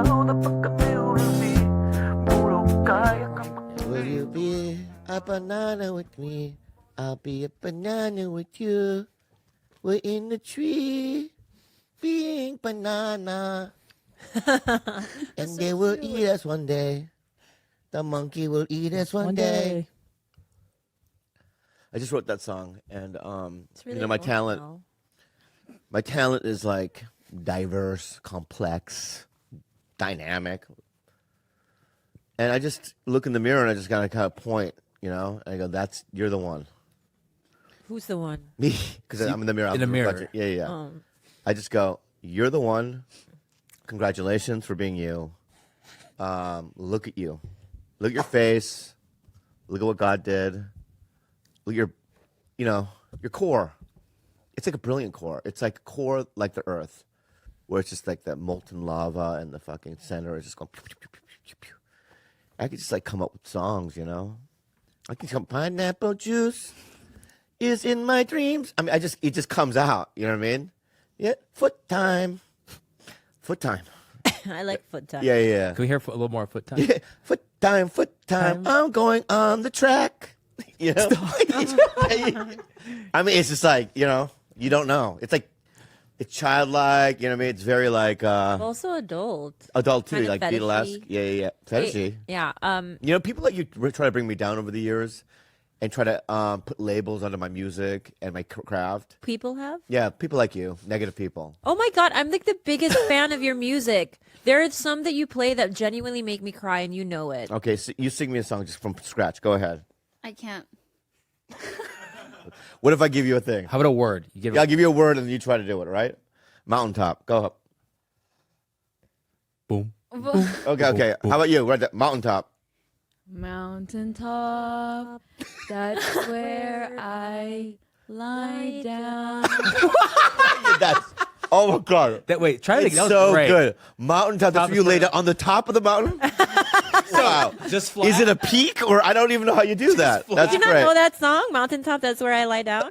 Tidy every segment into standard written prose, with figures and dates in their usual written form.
Will you be a banana with me? I'll be a banana with you. We're in the tree, being banana. And they will eat us one day. The monkey will eat us one day. I just wrote that song, and Really my talent is like diverse, complex, dynamic. And I just look in the mirror and I just gotta kind of point, and I go, you're the one. Who's the one? Me, because I'm in the mirror. In the mirror. Yeah. I just go, you're the one. Congratulations for being you. Look at you. Look at your face. Look at what God did. Look at your core. It's like a brilliant core. It's like core like the earth, where it's just like that molten lava and the fucking center is just going pew, pew, pew, pew, pew, pew. I could just like come up with songs, I can come, pineapple juice is in my dreams. I mean, it just comes out, you know what I mean? Yeah, foot time. I like foot time. Yeah. Can we hear a little more foot time? Yeah, foot time. I'm going on the track. I mean, it's just like, you don't know. It's like, it's childlike, you know what I mean? It's very like Also adult. Adult too, Kind of like Beatlesque. fetishy. Yeah. Fetishy. Yeah. People like you try to bring me down over the years and try to put labels under my music and my craft. People have? Yeah, people like you, negative people. Oh my God, I'm like the biggest fan of your music. There are some that you play that genuinely make me cry, and you know it. Okay, so you sing me a song just from scratch. Go ahead. I can't. What if I give you a thing? How about a word? I'll give you a word and you try to do it, all right? Mountaintop. Go up. Boom. Okay. How about you? Right there. Mountaintop. Mountaintop, that's where I lie down. Oh my God. Wait, try it It's again. That was so great. good. Mountaintop. That's where you lay down on the top of the mountain? Wow. Just flat. Is it a peak or I don't even know how you do that. That's Did you not great. know that song? Mountaintop, that's where I lie down?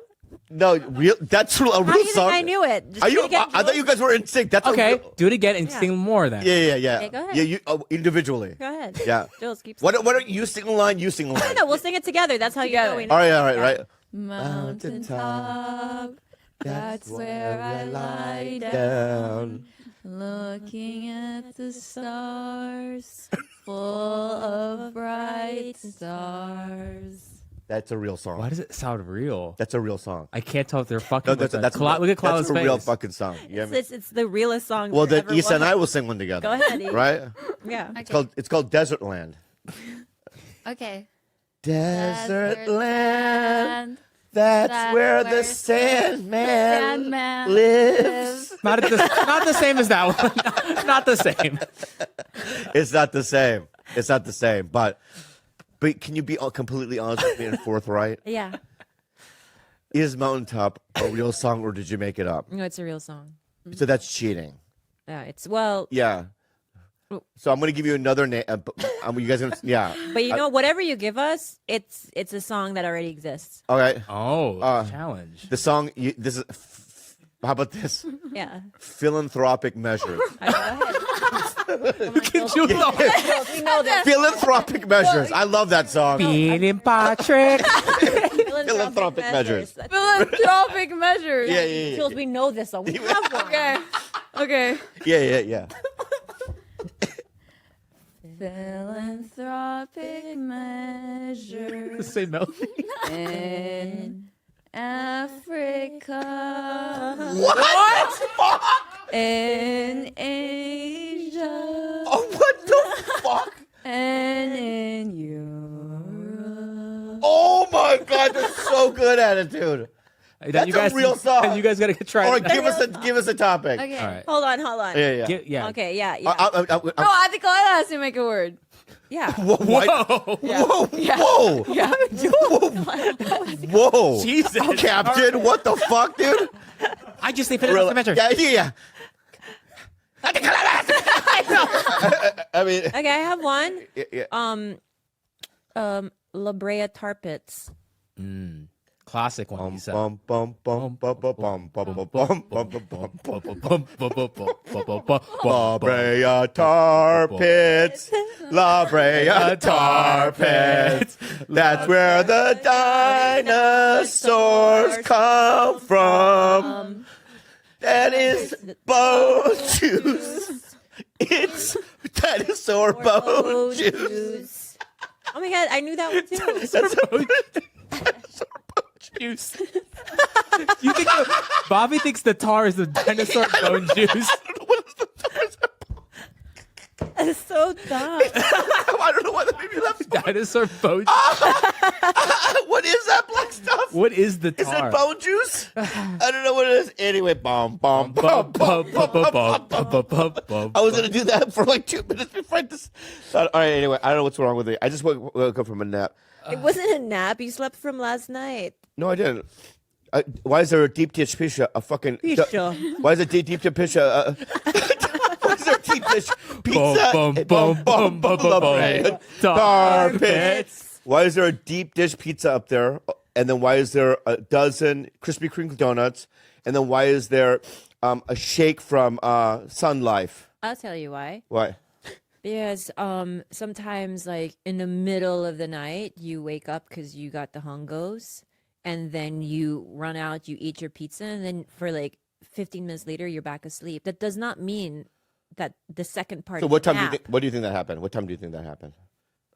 No, that's a real How do you song. think I knew it? Just Are you? do it again, I thought you guys were in sync. That's Okay, do it again and Yeah. sing more then. Yeah. Okay, go ahead. Yeah, you individually. Go ahead. Yeah. Jules, keep Why don't you sing a line? You sing a line. No, we'll sing it together. That's how you know. All right. Mountaintop, that's where I lie down. Looking at the stars, full of bright stars. That's a real song. Why does it sound real? That's a real song. I can't tell if they're fucking. No, with that's us. Look at Cloud's That's a face. real fucking song. You know what I mean? It's the realest song. Well, there then ever Issa and was. I will sing one together. Go ahead, E. Right? Yeah. It's called Desert Land. Okay. Desert Land. That's where the Sandman lives. Not the same as that one. Not the same. It's not the same. It's not the same. But can you be completely honest with me and forthright? Yeah. Is Mountaintop a real song or did you make it up? No, it's a real song. So that's cheating. Yeah, it's Yeah. So I'm going to give you another name. You guys going to, yeah. But you know, whatever you give us, it's a song that already exists. All right. Oh, challenge. The song, how about this? Yeah. Philanthropic measures. All right, go ahead. You know Philanthropic measures. I love that song. Feeling Patrick. Philanthropic measures. Philanthropic measures. Yeah. Jules, we know this song. We have one. Okay. Yeah. Philanthropic measures Same melody. in Africa. What? In Asia. Oh, what the fuck? And in Europe. Oh my God, that's so good attitude. That's a real song. And you guys gotta try. All right, give us a topic. Okay. All right. Hold on. Yeah. Okay, yeah. No, I think Clyde has to make a word. Yeah. Whoa. Whoa. Jesus. Captain, what the fuck, dude? I just say Philip measure. Yeah. I mean, Okay, I have one. yeah. La Brea Tar Pits. classic one. He said. Bum bum bum bum bum bum bum bum bum bum bum. La Brea Tar Pits, La Brea Tar Pits. That's where the dinosaurs come from. That is bone juice. It's dinosaur bone juice. Oh my god, I knew that one too. Dinosaur bone Juice. You think Bobby thinks the tar is the dinosaur bone juice? That's so dumb. I don't know why that made me laugh. Dinosaur bone. What is that black stuff? What is the Is tar? it bone juice? I don't know what it is. Anyway, bum bum bum bum bum bum bum. I was gonna do that for like 2 minutes before I just. All right. Anyway, I don't know what's wrong with me. I just woke up from a nap. It wasn't a nap. You slept from last night. No, I didn't. Why is there a deep dish pizza? A fucking. Pizza. Why is it deep dish pizza? Why is there a deep dish pizza? Tar Pits. Why is there a deep dish pizza up there? And then why is there a dozen Krispy Kreme donuts? And then why is there a shake from Sun Life? I'll tell you why. Why? Because sometimes like in the middle of the night you wake up because you got the hungos, and then you run out, you eat your pizza, and then for like 15 minutes later you're back asleep. That does not mean that the second part. So of what the time do you nap- think? What do you think that happened? What time do you think that happened?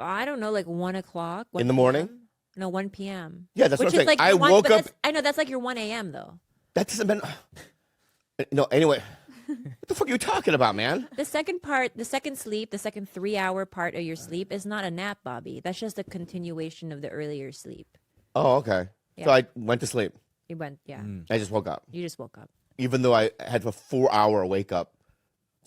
I don't know, like 1 o'clock. In the morning? No, 1 p.m. Yeah, that's Which what I'm is saying. like I your woke but up. that's- I know that's like your 1 a.m. though. That doesn't mean. No. Anyway, what the fuck are you talking about, man? The second part, the second sleep, the second 3-hour part of your sleep is not a nap, Bobby. That's just a continuation of the earlier sleep. Oh, okay. Yeah. So I went to sleep. You went, yeah. I just woke up, You just woke up. even though I had a 4-hour wake up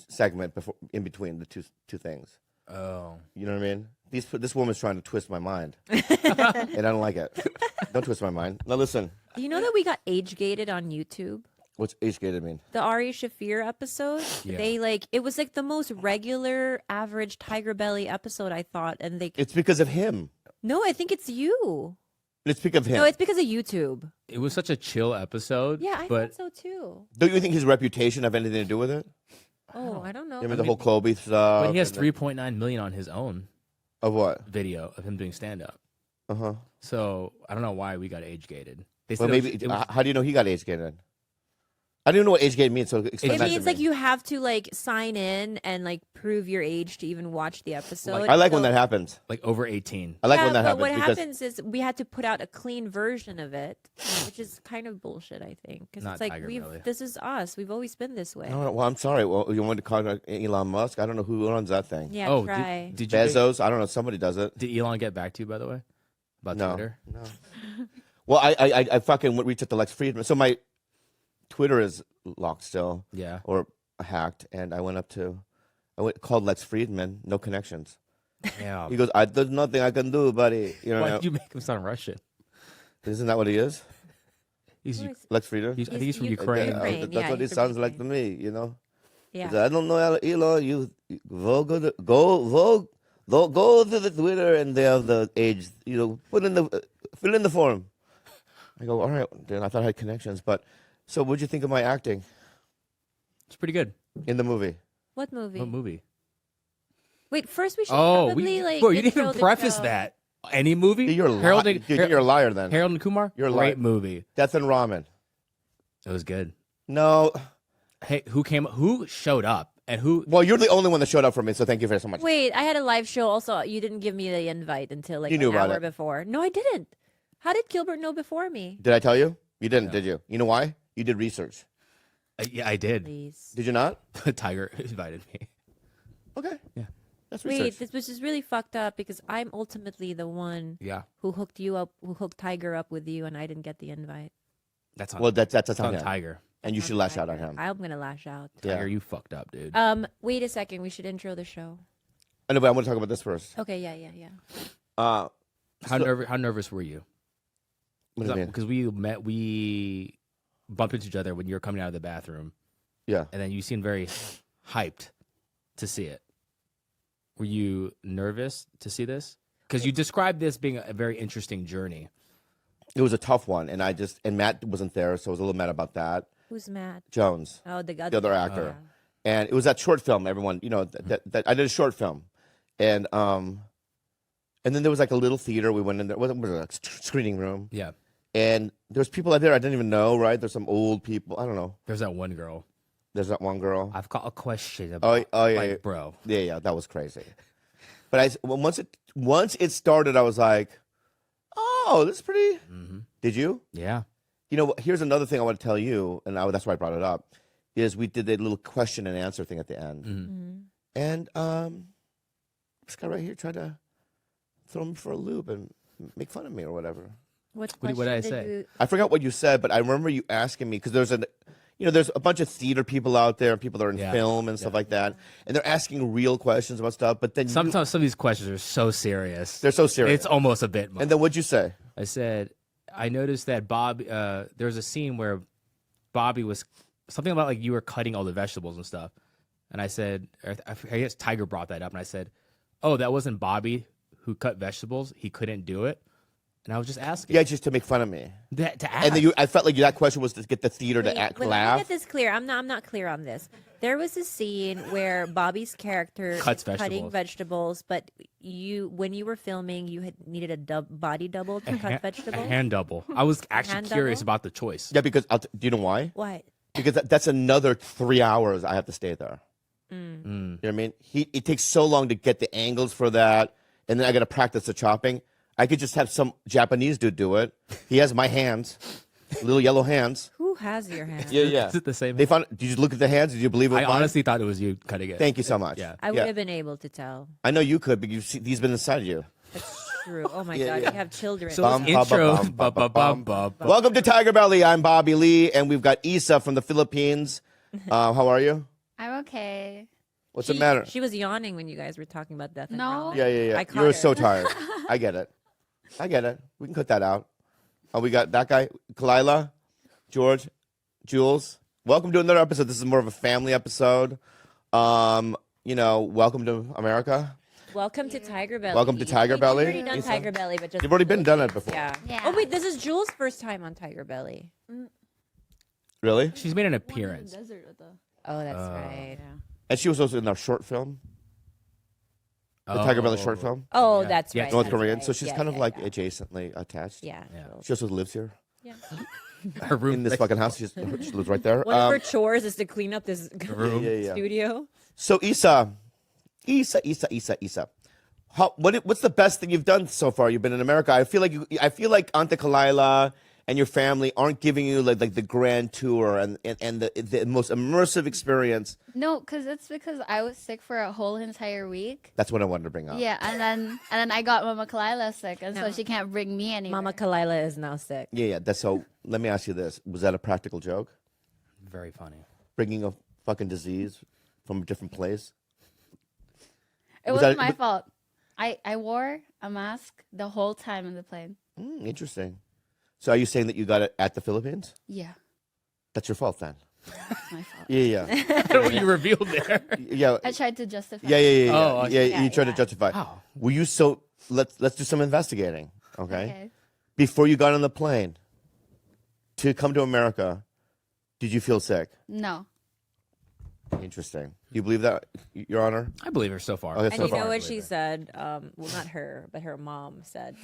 segment before in between the two things. Oh. You know what I mean? This woman's trying to twist my mind, and I don't like it. Don't twist my mind. Now listen, Do you know that we got age gated on YouTube? what's age gated mean? The Ari Shafir episode, Yeah. they like it was like the most regular, average Tiger Belly episode. I thought, and they It's because of him. no, I think it's you. It's because of him. No, it's because of YouTube. It was such a chill episode. Yeah, I but thought so too. Don't you think his reputation have anything to do with it? Oh, I don't know. I mean, the whole Kobe stuff. but he has and 3.9 million on his own of what? video of him doing stand up. Uh huh. So I don't know why we got age gated. They Well, said maybe. How do you know he got age gated? I don't even know what age gated means. So explain It that to means me. like you have to like sign in and like prove your age to even watch the episode. I like when So- that happens. like over 18. I like yeah, when that but happens what because happens is we had to put out a clean version of it, which is kind of bullshit, I think, because Not it's like Tiger Belly. this is us. We've always been this way. No, well, I'm sorry. Well, you want to contact Elon Musk? I don't know who runs that thing. Yeah, Oh, try. did you Bezos? I don't know. Somebody does it. did Elon get back to you, by the way, about No. Twitter? No. Well, I fucking reached out to Lex Friedman. So my Twitter is locked still Yeah. or hacked, and I called Lex Friedman. No connections. Yeah. He goes, "There's nothing I can do, buddy." You know, Why did you make him sound Russian? isn't that what he is? He's, Of course. Lex Friedman. I think he's from He's Ukraine. Ukraine. That's Yeah, what he he's from sounds like to Ukraine. me. You know. Yeah. He said, I don't know, Elon. You go to the Twitter and they have the age. You know, fill in the form. I go, all right. Then I thought I had connections, but so what'd you think of my acting It's pretty good. in the movie? What movie? What movie? Wait, first we should Oh, probably like. bro, you didn't intro even the preface show. that. Any movie? You're a Harold, liar. Dude, you're a liar then. Harold and Kumar. You're a Great liar. movie. Death and Ramen. It was good. No. Hey, who showed up and who? Well, you're the only one that showed up for me, so thank you very so much. Wait, I had a live show. Also, you didn't give me the invite until like You knew an about hour it. before. No, I didn't. How did Gilbert know before me? Did I tell you? You didn't, did you? You know why? You did research. Yeah, I did. Please. Did you not? Tiger invited me. Okay. Yeah. That's Wait, research. this was just really fucked up because I'm ultimately the one Yeah, who hooked you up, who hooked Tiger up with you, and I didn't get the invite. that's on. Well, that's that's on on him. Tiger. And you should lash out on him. I'm gonna lash out. Yeah. Tiger, you fucked up, dude. Wait a second. We should intro the show. Anyway, I want to talk about this first. Okay. Yeah. Uh, How nervous were you? what do you mean? Because we bumped into each other when you were coming out of the bathroom, Yeah. and then you seemed very hyped to see it. Were you nervous to see this? Because you described this being a very interesting journey. It was a tough one, and Matt wasn't there, so I was a little mad about that. Who's Matt? Jones, Oh, the other actor, and it was that short film. Everyone, that I did a short film, and then there was like a little theater. We went in there. What was it, a screening room? Yeah. And there was people out there I didn't even know. Right? There's some old people. I don't know. There's that one girl. There's that one girl. I've got a question about. Oh yeah, like, bro. Yeah, that was crazy. But once it started, I was like, oh, this is pretty. Mm-hmm. Did you? Yeah. Here's another thing I want to tell you, and that's why I brought it up, is we did a little question and answer thing at the end. Mm-hmm. And this guy right here tried to throw me for a loop and make fun of me or whatever. What did I say? You... I forgot what you said, but I remember you asking me, because there's a bunch of theater people out there, people that are in film and stuff like that, and they're asking real questions about stuff, but then Sometimes some of these questions are so serious. they're so serious. It's almost a bit much. And then what'd you say? I said, I noticed that there was a scene where Bobby was something about like you were cutting all the vegetables and stuff. And I said, I guess Tiger brought that up. And I said, oh, that wasn't Bobby who cut vegetables. He couldn't do it. And I was just asking. Yeah, just to make fun of me. To ask. And then I felt like that question was to get the theater to Let me laugh. get this clear. I'm not clear on this. There was a scene where Bobby's character Cuts is cutting vegetables. vegetables, but when you were filming, you had needed a body double to cut A vegetables. hand double. I was actually Hand curious double? about the choice. Yeah, because do you know why? What? Because that's another 3 hours I have to stay there. You know what I mean? It takes so long to get the angles for that, and then I got to practice the chopping. I could just have some Japanese dude do it. He has my hands, little yellow hands. Who has your hand? Yeah. Is it the same? They found. Did you look at the hands? Did you believe it? Was I mine? honestly thought it was you cutting it. Thank you so much. Yeah. I would have been able to tell. I know you could, but he's been inside you. That's true. Oh my Yeah, God, yeah. you have children. So Bum, let's intro. bum, bum, bum, bum, bum. Welcome to Tiger Belly. I'm Bobby Lee, and we've got Isa from the Philippines. How are you? I'm okay. What's the matter? She was yawning when you guys were talking about death and No. ramen. Yeah. I caught You're her. so tired. I get it. We can cut that out. Oh, we got that guy, Kalila, George, Jules. Welcome to another episode. This is more of a family episode. Welcome to America. Welcome to Tiger Belly. Welcome to Tiger Belly. You've already done Isa? Tiger Belly, but just You've already done it before. Yeah. Yeah. Oh wait, this is Jules' first time on Tiger Belly. Really? She's made an appearance. Oh, that's right. And she was also in our short film, the Tiger Belly short film, Oh, Yeah. that's Yeah, right. North that's Korean. right. So she's Yeah, kind of yeah, like yeah. adjacently attached. Yeah. Yeah. She also lives here Her room in this fucking house. She lives right there. One of her chores is to clean up this room. Yeah. studio. So Isa. What's the best thing you've done so far? You've been in America. I feel like Ante Kalila and your family aren't giving you like the grand tour and the most immersive experience. No, because I was sick for a whole entire week. That's what I wanted to bring up. Yeah, and then I got Mama Kalila sick, and so No. she can't bring me anywhere. Mama Kalila is now sick. Yeah. That's so. Let me ask you this: was that a practical joke? Very funny. Bringing a fucking disease from a different place? It was wasn't that- my fault. I wore a mask the whole time in the plane. Interesting. So are you saying that you got it at the Philippines? Yeah, That's your fault then. it's my fault. Yeah. I don't know what you revealed there. Yeah. I tried to justify. Yeah. Oh, okay. You tried to justify. Wow. Were you so? Let's do some investigating, okay? Okay. Before you got on the plane to come to America, did you feel sick? No. Interesting. Do you believe that, Your Honor? I believe her so far. Okay, And so you far. know what she said? Well, not her, but her mom said.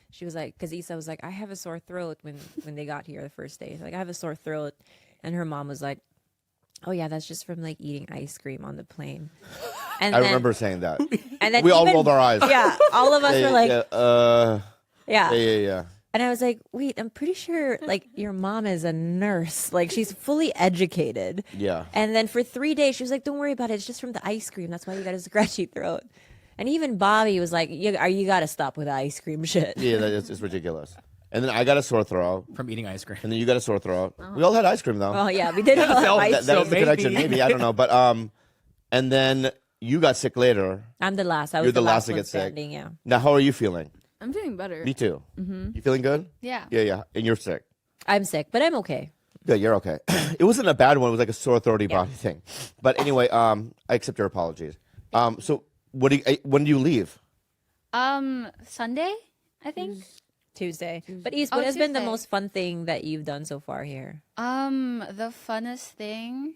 She was like, because Isa was like, I have a sore throat when they got here the first day. Like, I have a sore throat. And her mom was like, oh, yeah, that's just from like eating ice cream on the plane. And I then, remember saying that. And then We all even- rolled our eyes. Yeah, all of us were like, Yeah. And I was like, wait, I'm pretty sure like your mom is a nurse. Like she's fully educated. Yeah. And then for 3 days, she was like, don't worry about it. It's just from the ice cream. That's why you got a scratchy throat. And even Bobby was like, you got to stop with the ice cream shit. Yeah, it's ridiculous. And then I got a sore throat, From eating ice cream. and then you got a sore throat. We all had ice cream though. Oh, yeah, we did all So have ice that so was the connection, maybe I don't know, but and then you got sick later. I'm the last. I was You're the last to one get sick. standing, yeah. Now, how are you feeling? I'm feeling better. Me too. You feeling good? Yeah. Yeah. And you're sick. I'm sick, but I'm okay. Good, you're okay. It wasn't a bad one. It was like a sore throaty body thing. But anyway, I accept your apologies. So when do you leave? Sunday, I think. Tuesday. But East, what has been the Tuesday. most fun thing that you've done so far here? The funnest thing.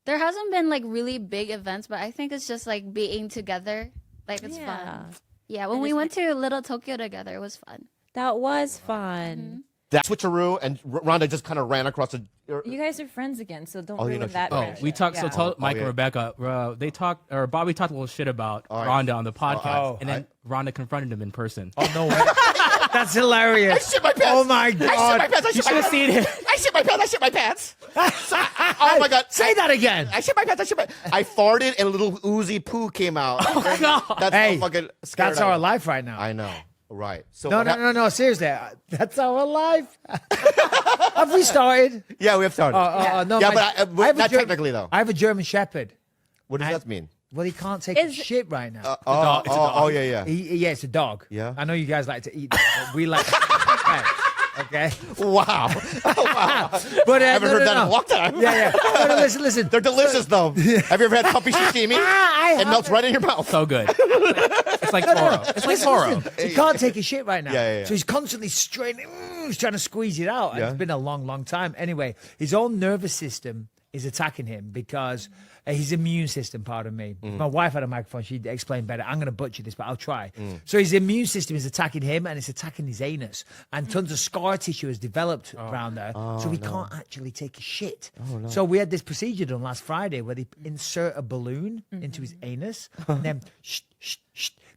There hasn't been like really big events, but I think it's just like being together. Like it's fun. Yeah, when we went to Little Tokyo together, it was fun. That was fun. That's switcheroo, and Rhonda just kind of ran across the. You guys are friends again, so don't Oh, you ruin know, that. Oh, friendship. we talked. So Yeah. tell Mike yeah. and Rebecca. They talked, or Bobby talked a little shit about right. Rhonda on the podcast, Oh. and then Rhonda confronted him in person. Oh no way! That's hilarious. I shit my pants. Oh my I shit my god! pants. I You shit should my have seen it. I shit my pants. I shit my pants. Oh my god! Say that again. I shit my pants. I farted and a little oozy poo came out. Oh God. That's Hey, how fucking scared That's I our was. life right now. I know. Right. So No, what no, hap- no, no. Seriously, that's our life. Have we started? Yeah, we have started. No, Yeah, my- but I have a not Ger- technically, though. I have a German Shepherd. What does I- that mean? Well, he can't take a shit right now. dog. It's a dog. Oh, yeah, yeah. Yeah, it's a dog. Yeah. I know you guys like to eat, that, but we like to eat pets, okay? Wow. Wow. But I haven't heard that in a long time. Yeah, yeah. No, listen. They're delicious, though. Have you ever had puppy sashimi? It melts right in your mouth. So good. It's like Toro. It's like Toro. He can't take his shit right now. Yeah. So he's constantly straining. He's trying to squeeze it out. And Yeah. It's been a long, long time. Anyway, his own nervous system is attacking him because his immune system, pardon me. My wife had a microphone. She'd explain better. I'm going to butcher this, but I'll try. So his immune system is attacking him and it's attacking his anus. And tons of scar tissue has developed around there. So he can't actually take a shit. So we had this procedure done last Friday where they insert a balloon into his anus and then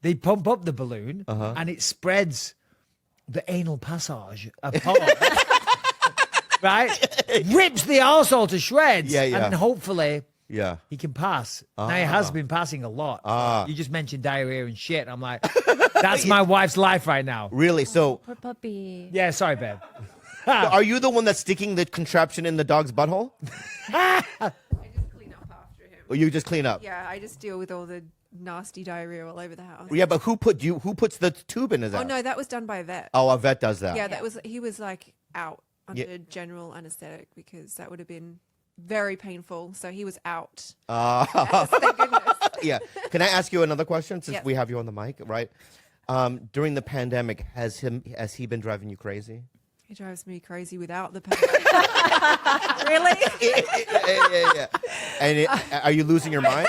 they pump up the balloon and it spreads the anal passage apart. Right? Rips the arsehole to shreds. Yeah, yeah. And hopefully Yeah. he can pass. Now he has been passing a lot. You just mentioned diarrhea and shit. I'm like, that's my wife's life right now. Really? So, Poor puppy. Yeah, sorry, babe. are you the one that's sticking the contraption in the dog's butthole? I just clean up after him. Or you just clean up? Yeah, I just deal with all the nasty diarrhea all over the house. Yeah, but who puts the tube in his ass? Oh no, that was done by a vet. Oh, a vet does that. Yeah, he was like out under general anesthetic because that would have been very painful. So he was out. Thank goodness. Yeah. Can I ask you another question since Yeah. we have you on the mic, right? During the pandemic, has he been driving you crazy? He drives me crazy without the pain. Really? Yeah. And are you losing your mind?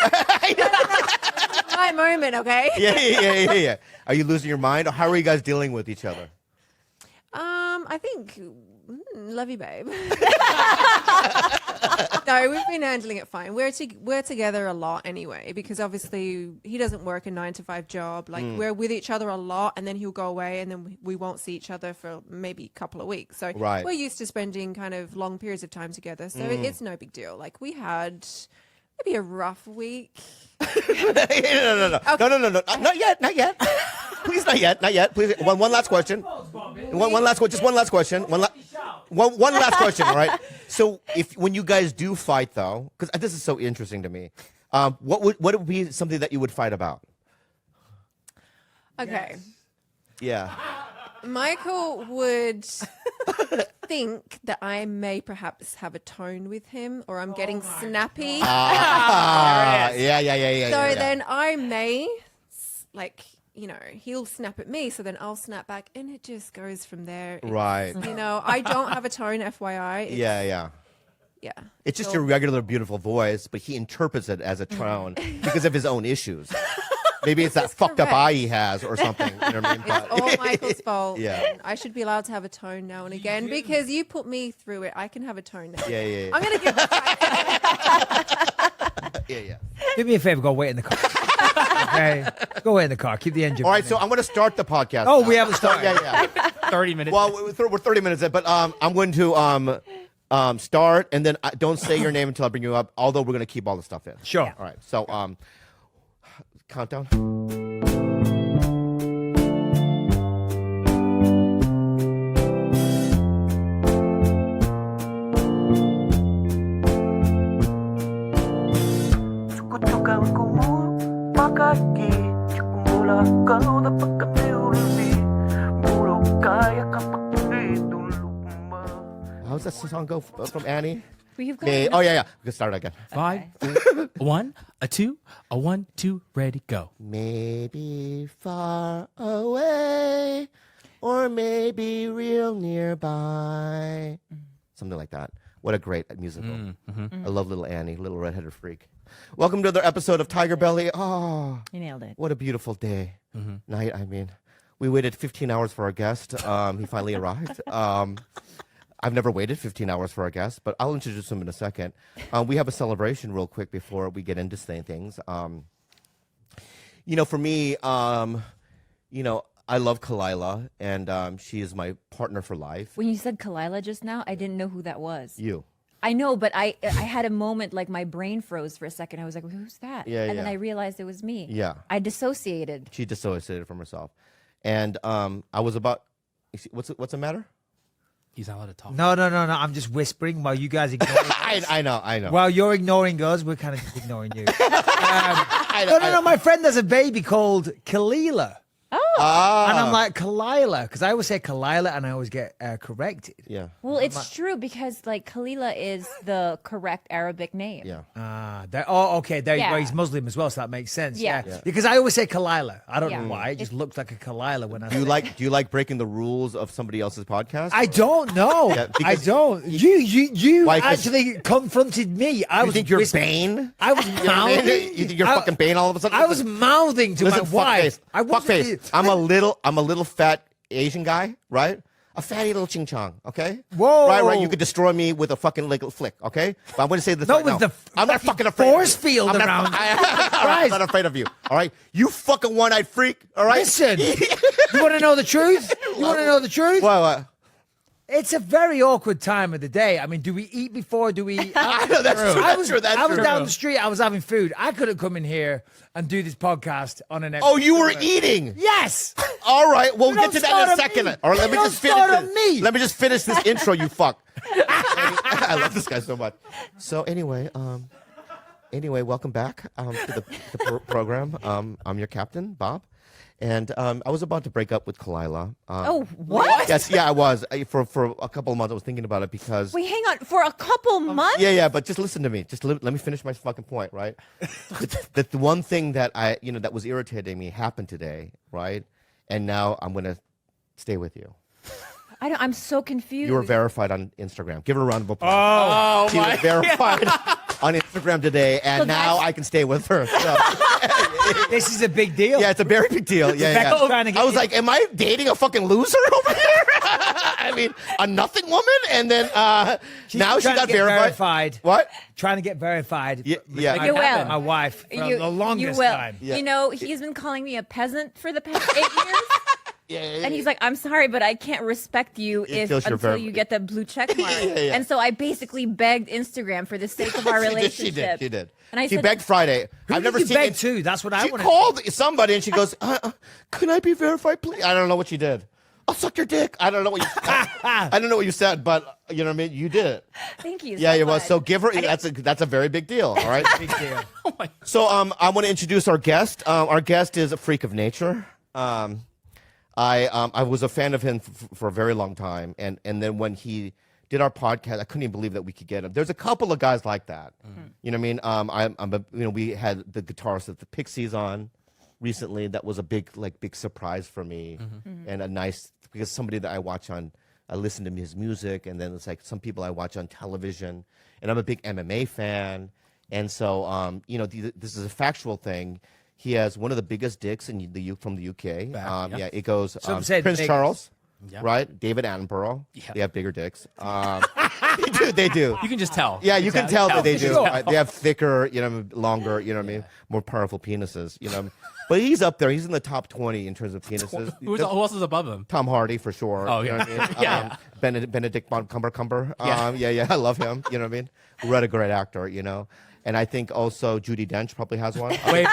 My moment, okay? Yeah. Are you losing your mind? Or how are you guys dealing with each other? I think love you, babe. No, we've been handling it fine. We're together a lot anyway because obviously he doesn't work a 9-to-5 job. Like we're with each other a lot, and then he'll go away, and then we won't see each other for maybe a couple of weeks. So Right. we're used to spending kind of long periods of time together. So it's no big deal. Like we had maybe a rough week. No. Not yet. Please, not yet. Please, one last question. One last question. Just one last question. One last question. All right. So, when you guys do fight, though, because this is so interesting to me, what would be something that you would fight about? Okay. Yeah. Michael would think that I may perhaps have a tone with him or I'm getting snappy. Yeah. So then I may, he'll snap at me. So then I'll snap back and it just goes from there. Right. I don't have a tone, FYI. Yeah. Yeah. It's just your regular beautiful voice, but he interprets it as a tone because of his own issues. Maybe it's that fucked up correct. eye he has or something. You know what I mean? It's all Michael's fault. Yeah. And I should be allowed to have a tone now and again because you put me through it. I can have a tone now. Yeah. I'm going to give Yeah. Do me a favor, go wait in the car. Okay? Go wait in the car. Keep the engine All right, running. so I'm going to start the podcast. Oh, now. we haven't started. Yeah. 30 minutes. Well, we're 30 minutes in, but I'm going to start, and then don't say your name until I bring you up, although we're going to keep all the stuff in. Sure. All right, so countdown. How's that song go from Annie? We've got Me. Oh, yeah. We can start again. 5, 1, a 2, a 1, 2, ready, go. Maybe far away or maybe real nearby. Something like that. What a great musical. I love Little Annie, little redheaded freak. Welcome to another episode of Tiger Belly. Oh, You nailed it. what a beautiful day. Night, I mean. We waited 15 hours for our guest. He finally arrived. I've never waited 15 hours for our guest, but I'll introduce him in a second. We have a celebration real quick before we get into saying things. For me, I love Kalila, and she is my partner for life. When you said Kalila just now, I didn't know who that was. You. I know, but I had a moment like my brain froze for a second. I was like, who's that? Yeah, and then yeah. I realized it was me. Yeah. I dissociated. She dissociated from herself. And I was about, what's the matter? He's not allowed to talk. No. I'm just whispering while you guys ignore us. I know. While you're ignoring us, we're kind of just ignoring you. I No. My friend has a baby called Kalila. And I'm like, Kalila, because I always say Kalila and I always get corrected. Yeah. Well, it's true because like Kalila is the correct Arabic name. Yeah. Okay. There you go. Yeah. He's Muslim as well, so that makes sense. Yeah. Yeah. Because I always say Kalila. I don't Yeah. know why. It just looks like a Kalila when I Do say you like breaking the rules of somebody else's podcast? I don't know. Yeah, I because don't. You Why, 'cause- actually confronted me. I You was think you're whisper- Bane? I was You know what I mean? mouthing. You think you're fucking Bane all of a sudden? I was mouthing to Listen, my wife. I fuckface. I'm a little fat Asian guy, right? A fatty little ching chong, okay? Whoa. Right. You could destroy me with a fucking little flick, okay? But I'm going to say this Not right with now. the I'm not fucking afraid. force of you. field I'm not, around. I'm not afraid of you, all right? You fucking one-eyed freak, all right? Listen, you want to know the truth? You want to know the truth? What? It's a very awkward time of the day. I mean, do we eat before? Do we eat after? I know, that's true. I was That's true. down the street. I was having food. I could have come in here and do this podcast on an. Oh, you were eating. Yes. All right, we'll get Don't to that in a start on second. me. All right, let me Don't just finish start this. on me. Let me just finish this intro, you fuck. I love this guy so much. So anyway, welcome back to the program. I'm your captain, Bob, and I was about to break up with Kalila. Oh, what? Yes, yeah, I was. For a couple of months, I was thinking about it because. Wait, hang on. For a couple months? Yeah, but just listen to me. Just let me finish my fucking point, right? the one thing that that was irritating me happened today, right? And now I'm gonna stay with you. I'm so confused. You were verified on Instagram. Give her a round of applause. She was verified on Instagram today, and So now that's- I can stay with her. So, This is a big deal. yeah, it's a very big deal. Yeah, Becca's yeah. trying to get I was you- like, am I dating a fucking loser over here? I mean, a nothing woman, and then She's now she trying to got get verified. What? Trying to get verified. Yeah, yeah. My, You will. my wife for You- the longest you will. time. Yeah. You know, he's been calling me a peasant for the past 8 years. Yeah, And he's like, I'm sorry, but I can't respect you Until you're until you get the blue check mark. yeah. And so I basically begged Instagram for the sake of our relationship. She did. And I she said, begged Friday. Who I've did never you seen beg it. to? That's what I She want called somebody and she goes, "Can I be verified, please?" I don't know what she did. I'll suck your dick. I don't know what you. I don't know what you said, but you know what I mean. You did it. Thank you. Yeah, so you was. much. So give her. That's a very big deal. All right. Big deal. So I want to introduce our guest. Our guest is a freak of nature. I was a fan of him for a very long time, and then when he did our podcast, I couldn't even believe that we could get him. There's a couple of guys like that. You know what I mean? We had the guitarist of the Pixies on recently. That was a big surprise for me, and a nice, because somebody that I listen to his music, and then it's like some people I watch on television, and I'm a big MMA fan, and so this is a factual thing. He has one of the biggest dicks from the UK. Yeah. Yeah, it goes Some say the Prince biggest. Charles, Yeah. right? David Attenborough. Yeah. They have bigger dicks. They do. You can just tell. Yeah, you can tell that they do. Sure. Right? They have thicker, longer, what I mean, more powerful penises, But he's up there. He's in the top 20 in terms of penises. Who else is above him? Tom Hardy for sure. Oh, You know yeah. what I mean? Yeah. Benedict Cumbercumber. Yeah. Yeah, I love him. You know what I mean? What a great actor, And I think also Judi Dench probably has one. Way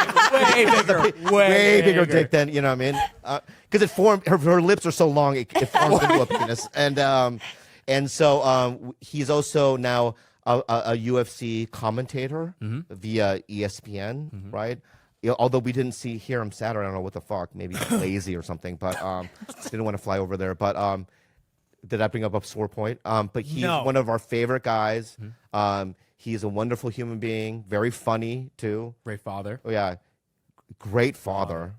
bigger. Way bigger dick than you know what I mean, because it formed her lips are so long it forms into a penis, and so he's also now a UFC commentator via ESPN, right? Although we didn't hear him Saturday, I don't know what the fuck, maybe he's lazy or something, but didn't want to fly over there. But did I bring up a sore point? But he's No. one of our favorite guys. He's a wonderful human being, very funny too. Great father. Oh yeah, great father.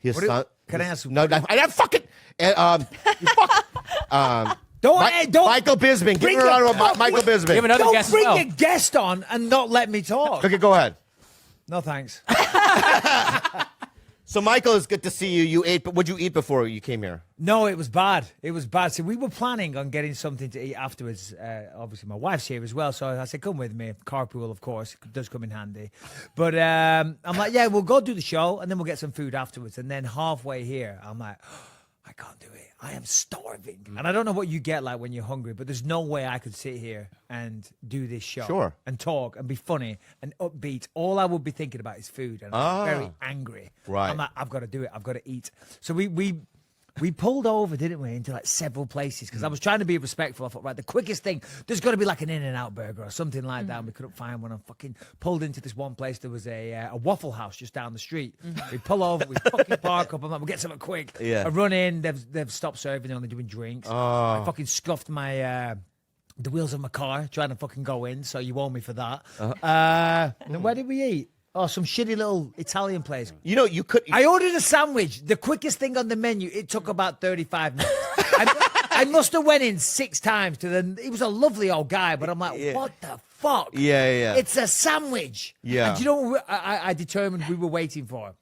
His What do- son. can I ask- No, I don't fucking. You fuck. Don't Michael Bisman. Give bring her a round of a- Michael We have Bisman. another Don't guest as bring well. a guest on and not let me talk. Okay, go ahead. No thanks. So, Michael, it's good to see you. You ate, but what'd you eat before you came here? No, it was bad. It was bad. So we were planning on getting something to eat afterwards. Obviously, my wife's here as well, so I said, "Come with me." Carpool, of course, it does come in handy. But I'm like, "Yeah, we'll go do the show, and then we'll get some food afterwards." And then halfway here, I'm like, "I can't do it. I am starving." And I don't know what you get like when you're hungry, but there's no way I could sit here and do this show, Sure. and talk and be funny and upbeat. All I would be thinking about is food, and I'm very angry. Right. I'm like, I've got to do it. I've got to eat. So we pulled over, didn't we, into like several places because I was trying to be respectful. I thought, right, the quickest thing, there's got to be like an In-N-Out burger or something like that. And we couldn't find one. I fucking pulled into this one place. There was a Waffle House just down the street. We pull over, we fucking park up. I'm like, we'll get something quick. Yeah. I run in. They've stopped serving. They're only doing drinks. I fucking scuffed my the wheels of my car trying to fucking go in. So you owe me for that. And where did we eat? Oh, some shitty little Italian place. You know, you could. I ordered a sandwich. The quickest thing on the menu. It took about 35 minutes. I must have went in 6 times to the. He was a lovely old guy, but I'm like, what the fuck? Yeah. It's a sandwich. Yeah. And do you know what I determined we were waiting for?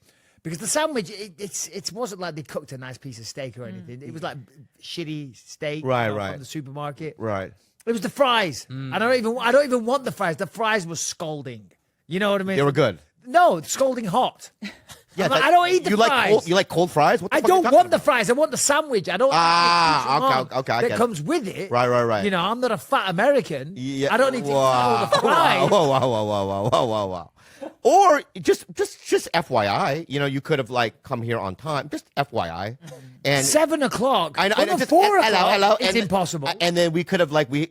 Because the sandwich, it wasn't like they cooked a nice piece of steak or anything. It was like shitty steak, Right. from the supermarket. Right. It was the fries. And I don't even want the fries. The fries were scalding. You know what I mean? They were good. No, scalding hot. Yeah, I'm like, I don't eat the fries. You like cold fries? What the I fuck are you don't talking want the about? fries. I want the sandwich. I don't. Okay, I that get it. comes with it. Right. You know, I'm not a fat American. Yeah. I don't need to eat all the fries. Whoa. Or just FYI, you know, you could have like come here on time. Just FYI. And 7 o'clock. I know. Well, and no, just- 4 o'clock. hello, It's and- impossible. And then we could have like we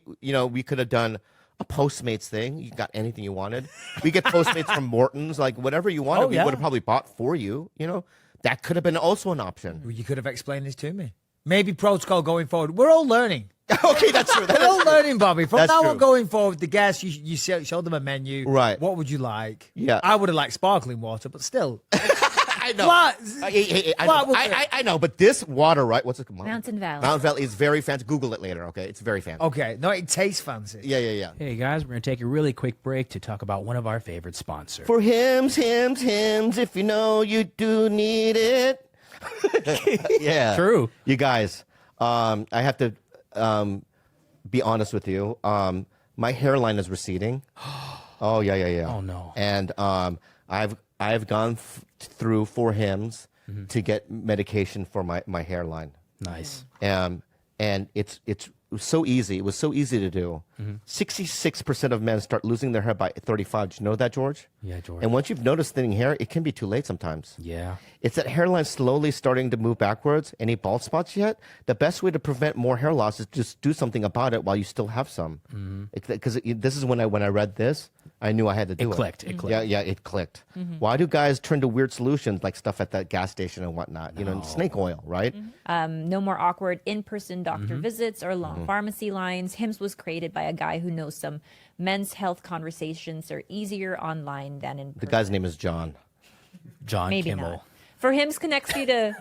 could have done a Postmates thing. You got anything you wanted. We get Postmates from Morton's, like whatever you wanted. Oh, we yeah. would have probably bought for you. You know, that could have been also an option. Well, you could have explained this to me. Maybe protocol going forward. We're all learning. Okay, that's true. We're all learning, Bobby. From That's now true. on going forward, the guests, you show them a menu. Right. What would you like? Yeah. I would have liked sparkling water, but still. I know. What? Hey, What was I know, but this water, right? What's it called? Mountain Valley. Mountain Valley is very fancy. Google it later, okay? It's very fancy. Okay. No, it tastes fancy. Yeah. Hey guys, we're gonna take a really quick break to talk about one of our favorite sponsors. For hymns, if you know you do need it. Yeah. True. You guys, I have to be honest with you. My hairline is receding. Oh, yeah. Oh, no. And I've gone through 4 hymns to get medication for my hairline. Nice. And it was so easy. It was so easy to do. 66% of men start losing their hair by 35. Did you know that, George? Yeah, George. And once you've noticed thinning hair, it can be too late sometimes. Yeah. It's that hairline slowly starting to move backwards. Any bald spots yet? The best way to prevent more hair loss is just do something about it while you still have some. Because this is when I read this, I knew I had to do it. It clicked. Yeah, it clicked. Why do guys turn to weird solutions like stuff at that gas station and whatnot? You know, snake oil, right? No more awkward in-person doctor visits or long pharmacy lines. Hims was created by a guy who knows some men's health conversations are easier online than in person. The guy's name is John. John Maybe Kimmel. not. For Hims connects you to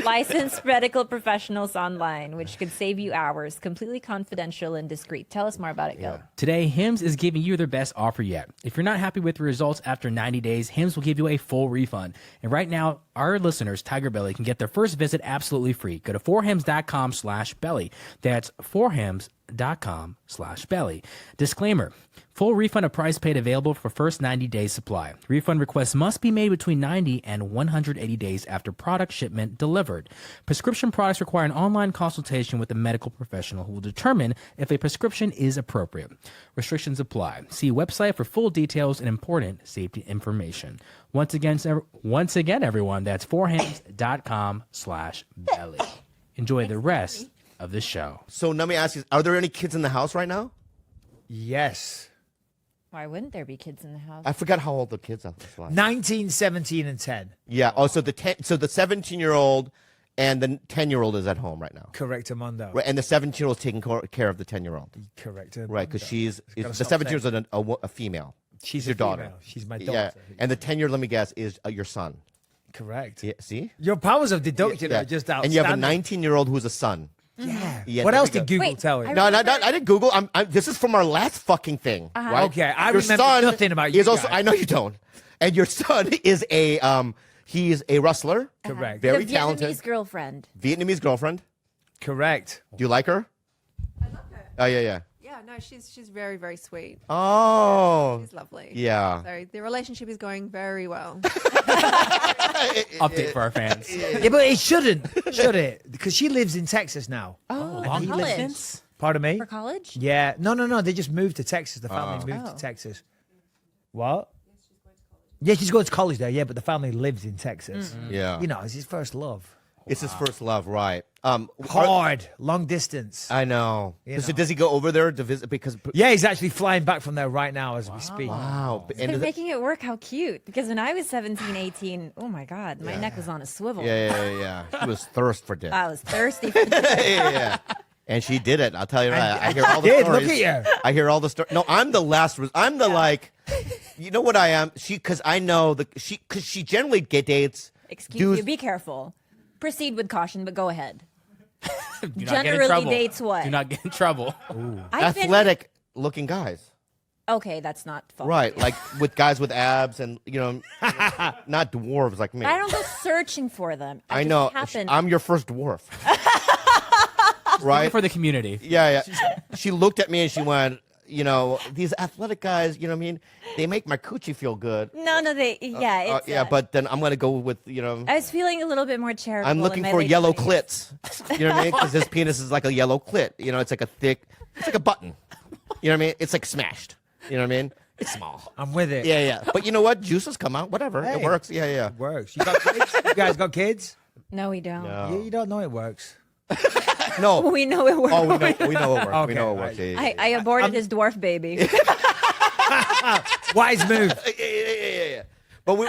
licensed medical professionals online, which could save you hours, completely confidential and discreet. Tell us more about it, Go. Today, Hims is giving you their best offer yet. If you're not happy with the results after 90 days, Hims will give you a full refund. And right now, our listeners, Tiger Belly, can get their first visit absolutely free. Go to forhims.com/belly. That's forhims.com/belly. Disclaimer. Full refund of price paid available for first 90 days supply. Refund requests must be made between 90 and 180 days after product shipment delivered. Prescription products require an online consultation with a medical professional who will determine if a prescription is appropriate. Restrictions apply. See website for full details and important safety information. Once again, everyone, that's forhims.com/belly. Enjoy the rest of the show. So let me ask you, are there any kids in the house right now? Yes. Why wouldn't there be kids in the house? I forgot how old the kids are. 19, 17, and 10. Yeah. Oh, so the 17-year-old and the 10-year-old is at home right now. Correct, Armando. Right, and the 17-year-old is taking care of the 10-year-old. Correct, Armando. Right, because the stop 17-year-old is a female. She's your a daughter. female. She's my daughter. Yeah, and the 10-year, let me guess, is your son. Correct. Yeah, see? Your powers of deduction are just outstanding. And you have a 19-year-old who's a son. Yeah. Yeah, What there else we did go. Google Wait, tell you? No, I didn't Google. This is from our last fucking thing. Right? Okay, I Your remember son nothing about you is also. guys. I know you don't. And your son is he's a wrestler. Correct. Very the talented. Vietnamese girlfriend. Vietnamese girlfriend. Correct. Do you like her? I love her. Oh yeah. Yeah, no, she's very, very sweet. Oh. She's lovely. Yeah. So the relationship is going very well. Update for our fans. Yeah, but it shouldn't, should it? Because she lives in Texas now. Oh, And he lives- college. Pardon me? For college? Yeah. No. They just moved to Texas. The family moved to Texas. What? Yeah, she's going to college there. Yeah, but the family lives in Texas. Yeah. You know, it's his first love. It's his first love, right? Hard, long distance. I know. You So know. does he go over there to visit? Because Yeah, he's actually flying back from there right now as we speak. wow. And They're does it- making it work. How cute. Because when I was 17, 18, oh my God, my neck was on a swivel. yeah. He was thirst for dick. I was thirsty for yeah. And she did it. I'll tell you right. I hear all the did. stories. Look at you. I hear all the stories. No, I'm the last. I'm the like. You know what I am? Because I know because she generally dates. Excuse dudes- you, be careful. Proceed with caution, but go ahead. Do not get in Generally trouble. dates what? Do not get in trouble. I've been- athletic looking guys. Okay, that's not fault. Right, like with guys with abs and not dwarves like me. I don't go searching for them. I just know. happen- I'm your first dwarf. right? For the community. Yeah. She looked at me and she went, these athletic guys, you know what I mean? They make my coochie feel good. No, yeah, it's, But then I'm gonna go with, I was feeling a little bit more charitable. I'm in looking my for late yellow 20s. clits. You know what I mean? Because his penis is like a yellow clit. It's like it's like a button. You know what I mean? It's like smashed. You know what I mean? It's small. I'm with it. Yeah. But you know what? Juices come out. Whatever. It Hey. works. Yeah. It works. You got kids? You guys got kids? No, we don't. You don't know it works. No. We know it works. Oh, we know it works. Okay, We know it works. right. Yeah. I aborted his dwarf baby. Wise move. Yeah. But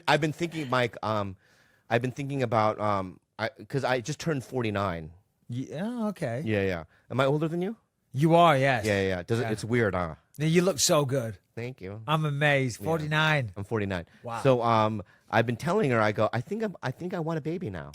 I've been thinking, Mike. I've been thinking about because I just turned 49. Yeah, okay. Yeah. Am I older than you? You are, yes. Yeah. It's weird, huh? You look so good. Thank you. I'm amazed. 49. I'm 49. Wow. So I've been telling her, I go, I think I want a baby now.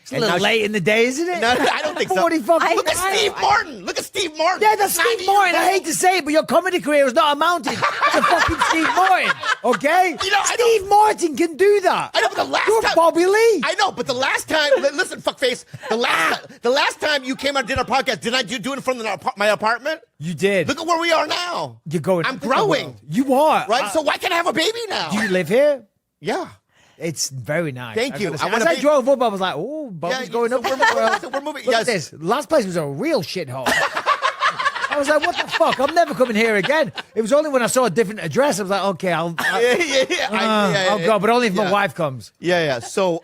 It's a little late in the day, isn't it? No, I don't think so. 40 fucking Look at Steve Martin. Look at Steve Martin. Yeah, that's Steve Martin. I hate to say it, but your comedy career is not amounted to fucking Steve Martin. Okay? Steve Martin can do that. I know, but the last You're time Bobby Lee. I know, but the last time, listen, fuckface. The last time you came out and did our podcast, didn't I do it from my apartment? You did. Look at where we are now. You're going. I'm growing. You are. Right? So why can't I have a baby now? Do you live here? Yeah. It's very nice. Thank you. As I wanna I be- drove up, I was like, "Oh, Bobby's going so up." we're moving. Look Yes. at this. Last place was a real shithole. I was like, "What the fuck? I'm never coming here again." It was only when I saw a different address, I was like, "Okay, I'll go," but only if my wife comes. Yeah. So,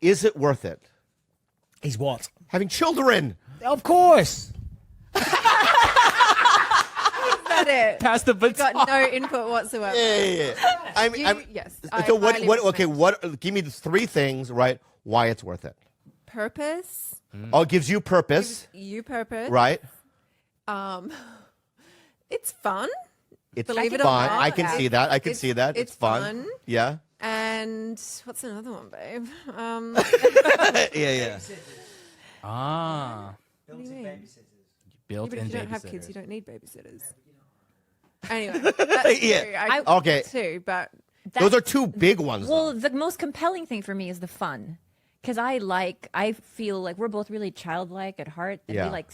is it worth it? He's what? Having children. Of course. That's it. Pass the baton. Got no input whatsoever. Yeah. Yes. So I what? highly What? Okay. recommend. What? Give me the three things. Right? Why it's worth it? Purpose. Oh, it gives you purpose. You purpose. Right? It's fun. It's Believe it or fun. not, I can see that. I can it's- see that. It's it's fun. fun. Yeah. And what's another one, babe? Yeah. Ah. What do you mean? Built But in if you don't have babysitter. kids, you don't need babysitters. Anyway, that's Yeah. true. I Okay. too, but Those are two big ones. Well, though. the most compelling thing for me is the fun. Because I feel like we're both really childlike at heart. And Yeah. we like,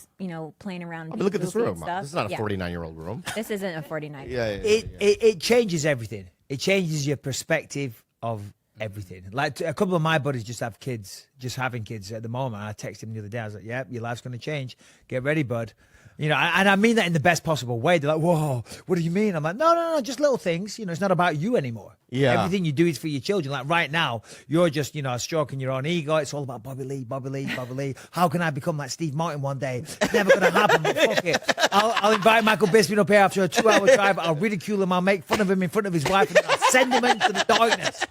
playing around. I mean, look at this goofy and room. stuff. This is not a Yeah. 49-year-old room. This isn't a 49. Yeah. It changes everything. It changes your perspective of everything. Like a couple of my buddies just have kids, just having kids at the moment. I texted him the other day. I was like, "Yep, your life's going to change. Get ready, bud." And I mean that in the best possible way. They're like, "Whoa, what do you mean?" I'm like, "No, just little things. It's not about you anymore. Yeah. Everything you do is for your children. Like right now, you're just, stroking your own ego. It's all about Bobby Lee. How can I become like Steve Martin one day? It's never going to happen. But fuck it. I'll invite Michael Bisping up here after a 2-hour drive. I'll ridicule him. I'll make fun of him in front of his wife. And I'll send him into the darkness.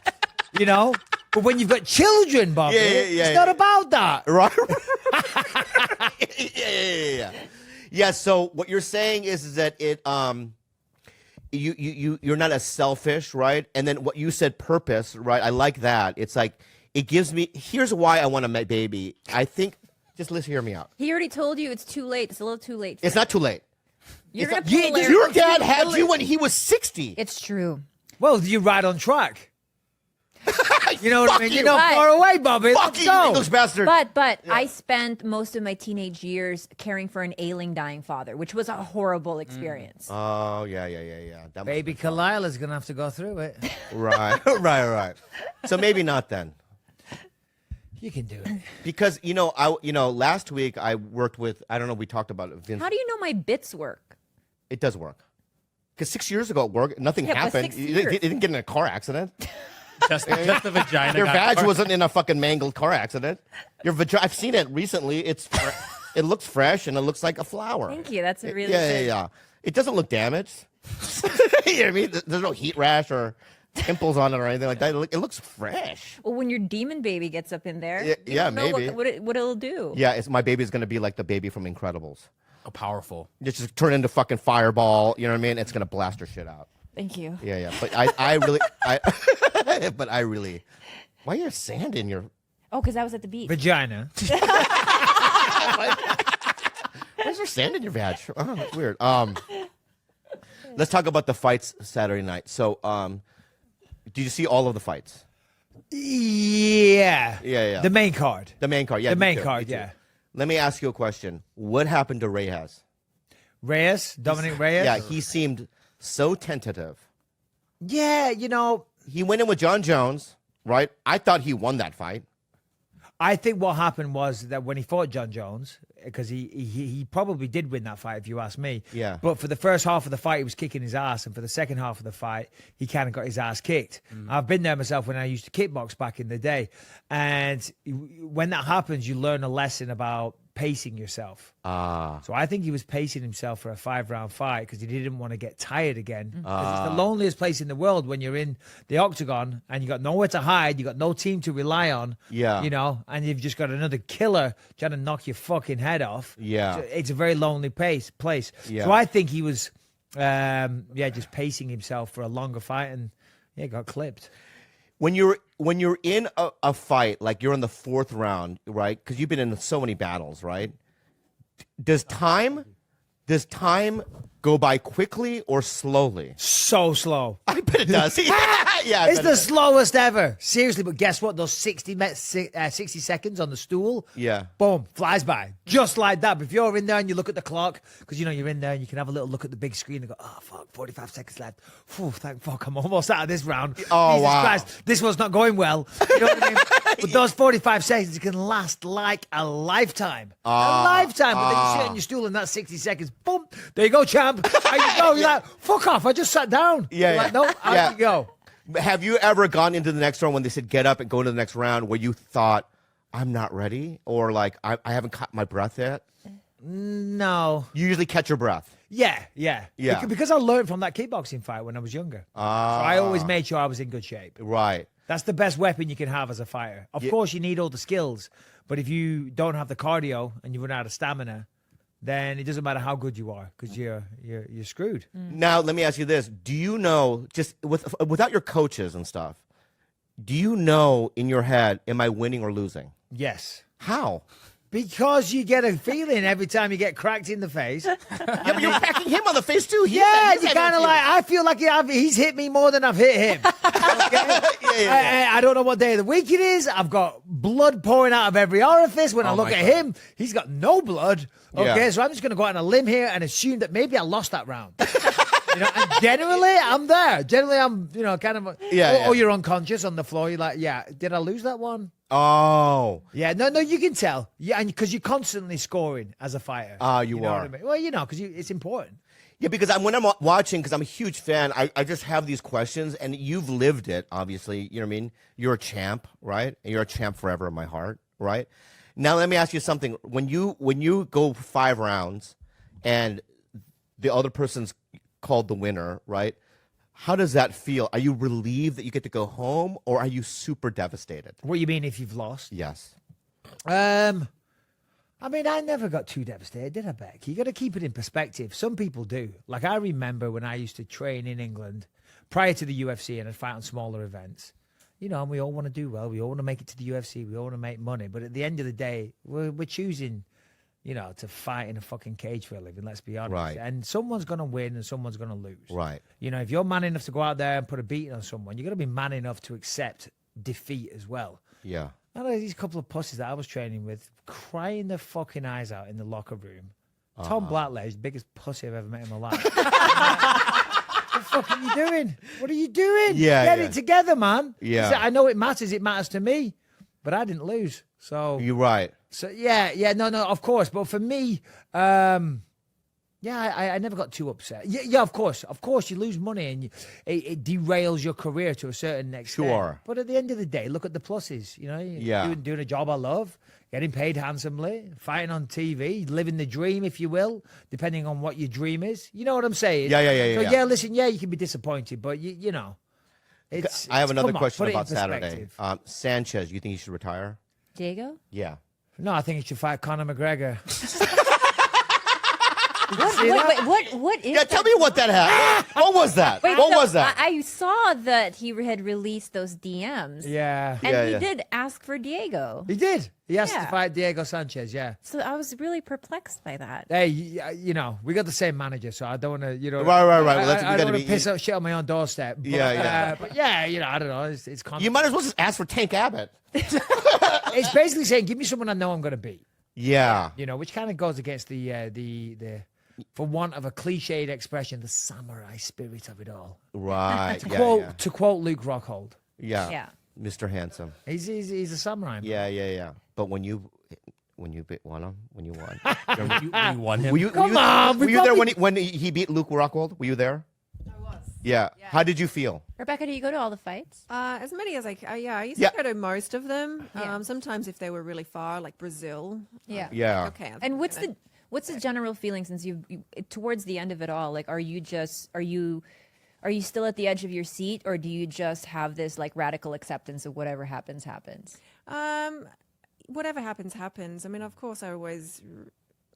But when you've got children, Bobby, it's not about that. Right. Yeah. Yeah. So what you're saying is that you're not as selfish, right? And then what you said, purpose, right? I like that. It's like it gives me. Here's why I want a baby. I think. Just let's hear me out. He already told you it's too late. It's a little too late. It's not too late. You're It's gonna not- pull your dad had you when he was 60. It's true. Well, you're right on track. You know what I Fuck mean? you. You're not But- far away, Bobby. Fuck Let's you, go. English bastard. But I spent most of my teenage years caring for an ailing, dying father, which was a horrible experience. Oh yeah. That must Baby be fun. Kalila's going to have to go through it. Right. So maybe not then. You can do it. Because last week I worked with, I don't know, we talked about it, Vince. How do you know my bits work? It does work. Because 6 years ago it worked, nothing Yeah, but happened. 6 You years. didn't get in a car accident. Just the vagina. Your got vag wasn't in a fucking mangled car accident. Your vagina, I've seen it recently. It looks fresh and it looks like a flower. Thank you. That's a really Yeah. good. It doesn't look damaged. You know what I mean? There's no heat rash or pimples on it or anything like that. It looks fresh. Well, when your demon baby gets up in there, Yeah, you yeah, don't know maybe. what it'll do. Yeah, my baby's gonna be like the baby from Incredibles. Oh, powerful. Just turn into fucking fireball. You know what I mean? It's gonna blast her shit out. Thank you. Yeah. But I really, but I really. Why you have sand in your? Oh, because I was at the beach. Vagina. Why is there sand in your vag? Oh, that's weird. Let's talk about the fights Saturday night. So, did you see all of the fights? Yeah. Yeah. The main card. The main card, yeah. The me main too, card, me too. yeah. Let me ask you a question. What happened to Reyes? Dominic Reyes? Yeah, he seemed so tentative. Yeah, He went in with John Jones, right? I thought he won that fight. I think what happened was that when he fought John Jones, because he probably did win that fight, if you ask me. Yeah. But for the first half of the fight, he was kicking his ass, and for the second half of the fight, he kind of got his ass kicked. I've been there myself when I used to kickbox back in the day, and when that happens, you learn a lesson about pacing yourself. So I think he was pacing himself for a 5-round fight because he didn't want to get tired again. 'Cause it's the loneliest place in the world when you're in the octagon and you got nowhere to hide, you got no team to rely on. Yeah. And you've just got another killer trying to knock your fucking head off. Yeah. So it's a very lonely place. Yeah. So I think he was, just pacing himself for a longer fight and got clipped. When you're in a fight, like you're in the 4th round, right? Because you've been in so many battles, right? Does time go by quickly or slowly? So slow. I bet it does. Yeah, It's the slowest ever. Seriously, but guess what? Those 60 seconds on the stool, Yeah. boom, flies by. Just like that. But if you're in there and you look at the clock, because you're in there and you can have a little look at the big screen and go, oh, fuck, 45 seconds left. Phew, thank fuck, I'm almost out of this round. Oh, Jesus wow. Christ, this one's not going well. You know what I mean? But those 45 seconds can last like a lifetime. A lifetime. But then you sit on your stool and that 60 seconds, boom, there you go, champ. There you go. You're like, fuck off, I just sat down. Yeah, You're yeah. like, no, out Yeah. you go. Have you ever gone into the next round when they said get up and go into the next round where you thought, I'm not ready? Or like, I haven't caught my breath yet? No. You usually catch your breath. Yeah. Yeah. Because I learned from that kickboxing fight when I was younger. So I always made sure I was in good shape. Right. That's the best weapon you can have as a fighter. Of course, you need all the skills, but if you don't have the cardio and you run out of stamina, then it doesn't matter how good you are because you're screwed. Now, let me ask you this. Do you know, just without your coaches and stuff, do you know in your head, am I winning or losing? Yes. How? Because you get a feeling every time you get cracked in the face. Yeah, but you're cracking him on the face too. Yeah, you kind of like, I feel like he's hit me more than I've hit him. Okay? I don't know what day of the week it is. I've got blood pouring out of every orifice. When I look at him, he's got no blood. Okay, Yeah. so I'm just going to go out on a limb here and assume that maybe I lost that round. And generally, I'm there. Generally, I'm, kind of, Yeah. or you're unconscious on the floor. You're like, yeah, did I lose that one? Oh. Yeah, no, you can tell. Yeah, and because you're constantly scoring as a fighter. You know are. what I mean? Well, because it's important. Yeah, because when I'm watching, because I'm a huge fan, I just have these questions, and you've lived it, obviously. You know what I mean? You're a champ, right? And you're a champ forever in my heart, right? Now, let me ask you something. When you go 5 rounds and the other person's called the winner, right? How does that feel? Are you relieved that you get to go home, or are you super devastated? What you mean if you've lost? Yes. I mean, I never got too devastated, did I, Beck? You got to keep it in perspective. Some people do. Like, I remember when I used to train in England prior to the UFC and I'd fight on smaller events. You know, and we all want to do well. We all want to make it to the UFC. We all want to make money. But at the end of the day, we're choosing, you know, to fight in a fucking cage for a living, let's be honest. Right. And someone's going to win and someone's going to lose. Right. You know, if you're man enough to go out there and put a beating on someone, you're going to be man enough to accept defeat as well. Yeah. I know these couple of pussies that I was training with crying their fucking eyes out in the locker room. Tom Blackledge, the biggest pussy I've ever met in my life. What the fuck are you doing? What are you doing? Yeah, Get yeah. it together, man. Yeah. He said, I know it matters. It matters to me. But I didn't lose. So, You're right. no, of course. But for me, I never got too upset. Yeah, of course. Of course, you lose money and it derails your career to a certain extent. Sure. But at the end of the day, look at the pluses. You know, Yeah. doing a job I love, getting paid handsomely, fighting on TV, living the dream, if you will, depending on what your dream is. You know what I'm saying? Yeah. So, Yeah. listen, you can be disappointed, but, you know. I have another come on, question put it in about Saturday. perspective. Sanchez, you think he should retire? Diego? Yeah. No, I think he should fight Conor McGregor. What is Yeah, tell me what that happened. What was that? Wait, what so was that? I saw that he had released those DMs. Yeah. And Yeah, he yeah. did ask for Diego. He did. He asked Yeah. to fight Diego Sanchez, yeah. So I was really perplexed by that. Hey, you know, we got the same manager, so I don't want to, you know. Right. Well, I we gotta don't want be- to piss up shit on my own doorstep. But, Yeah. but yeah, you know, I don't know. It's You might as well just ask for Tank Abbott. It's basically saying, give me someone I know I'm going to beat. Yeah. You know, which kind of goes against the for want of a cliched expression, the samurai spirit of it all. Right. To quote Luke Rockhold, Yeah. Yeah. Mr. Handsome. he's a samurai. Yeah. But when you won him, when you won, You won him. were you, Come on, were we you there probably- when he beat Luke Rockhold? Were you there? I was. Yeah. How did you feel? Rebecca, do you go to all the fights? As many as I used Yeah. to go to most of them. Yeah. Sometimes if they were really far, like Brazil. Yeah. Yeah. Okay. And what's the general feeling since you towards the end of it all? Like, are you still at the edge of your seat, or do you just have this like radical acceptance of whatever happens? Whatever happens, happens. I mean, of course, I always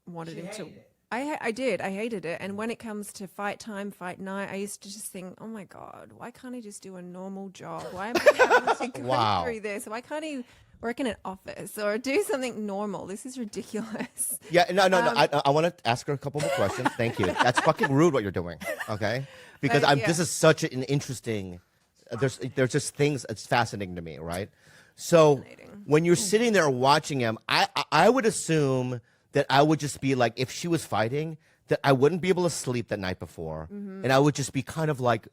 wanted him to. I did. I hated it. And when it comes to fight time, fight night, I used to just think, oh my God, why can't he just do a normal job? Why am I having to go Wow. through this? Why can't he work in an office or do something normal? This is ridiculous. Yeah, no. I want to ask her a couple more questions. Thank you. That's fucking rude what you're doing. Okay, because Yeah. this is such an interesting. There's just things that's fascinating to me, right? So when you're sitting there watching him, I would assume that I would just be like, if she was fighting, that I wouldn't be able to sleep the night before, and I would just be kind of like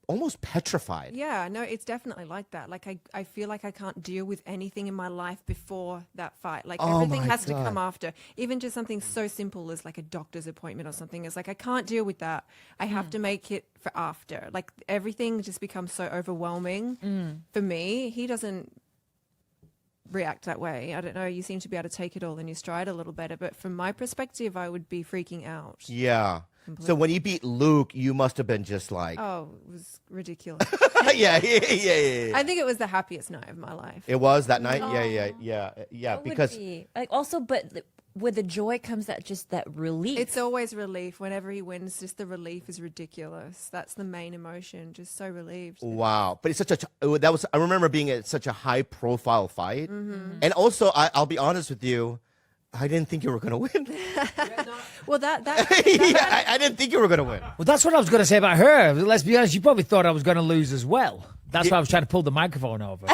almost petrified. Yeah, no, it's definitely like that. Like I feel like I can't deal with anything in my life before that fight. Like Oh everything my has to God. come after. Even just something so simple as like a doctor's appointment or something. It's like I can't deal with that. I have to make it for after. Like everything just becomes so overwhelming for me. He doesn't react that way. I don't know. You seem to be able to take it all in your stride a little better. But from my perspective, I would be freaking out. Yeah. So when he beat Luke, you must have been just like, Oh, it was ridiculous. yeah. I think it was the happiest night of my life. It was that night. Yeah. What would Because be? Like also, but with the joy comes that relief. It's always relief. Whenever he wins, just the relief is ridiculous. That's the main emotion. Just so relieved. wow, but it's such a I remember being at such a high profile fight, and also I'll be honest with you, I didn't think you were gonna win. Well, that Yeah, I didn't think you were gonna win. Well, that's what I was going to say about her. Let's be honest, you probably thought I was going to lose as well. That's why I was trying to pull the microphone over.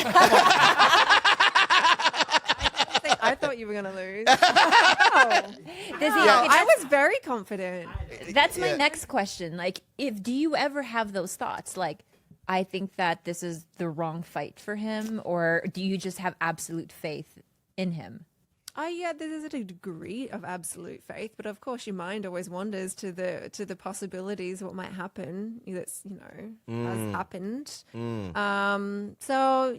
I thought you were going to lose. Does he, I was very confident. That's my next question. Like, do you ever have those thoughts? Like, I think that this is the wrong fight for him, or do you just have absolute faith in him? Yeah, there's a degree of absolute faith, but of course your mind always wanders to the possibilities, what might happen. That's has happened. So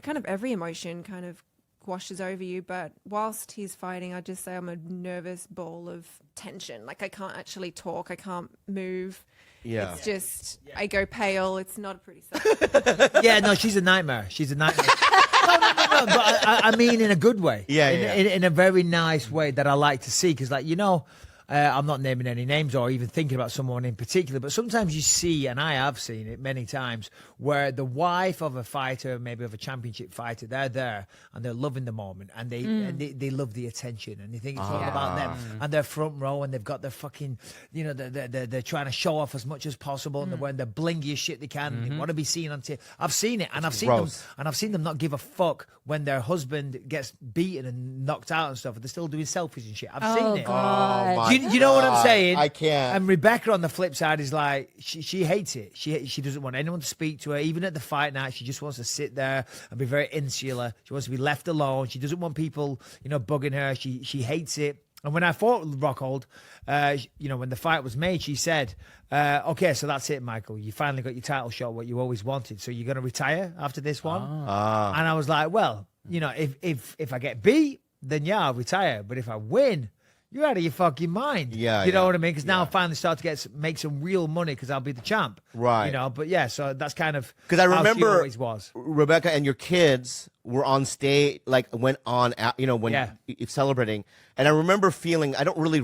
kind of every emotion kind of washes over you. But whilst he's fighting, I just say I'm a nervous ball of tension. Like I can't actually talk, I can't move. Yeah. It's just I go pale. It's not a pretty sight. Yeah, no, she's a nightmare. She's a nightmare. No, but I mean in a good way. Yeah, in a very nice way that I like to see. Because, like, I'm not naming any names or even thinking about someone in particular, but sometimes you see, and I have seen it many times, where the wife of a fighter, maybe of a championship fighter, they're there and they're loving the moment and they love the attention and they think it's all about them and they're front row and they've got their fucking, they're trying to show off as much as possible and they're wearing the blingiest shit they can. And they want to be seen on TV. I've seen it and I've seen them not give a fuck when their husband gets beaten and knocked out and stuff, and they're still doing selfies and shit. I've seen it. God. You know what I'm saying? I can't. And Rebecca on the flip side is like, she hates it. She doesn't want anyone to speak to her. Even at the fight night, she just wants to sit there and be very insular. She wants to be left alone. She doesn't want people, bugging her. She hates it. And when I fought Rockhold, when the fight was made, she said, okay, so that's it, Michael. You finally got your title shot, what you always wanted. So you're going to retire after this one? And I was like, well, if I get beat, then yeah, I'll retire. But if I win, you're out of your fucking mind. Yeah, you know what I mean? Because now I finally start to make some real money because I'll be the champ. Right. But yeah, so that's kind of because I how she remember always was. Rebecca and your kids were on stage, like went on, when you're celebrating, and I remember feeling I don't really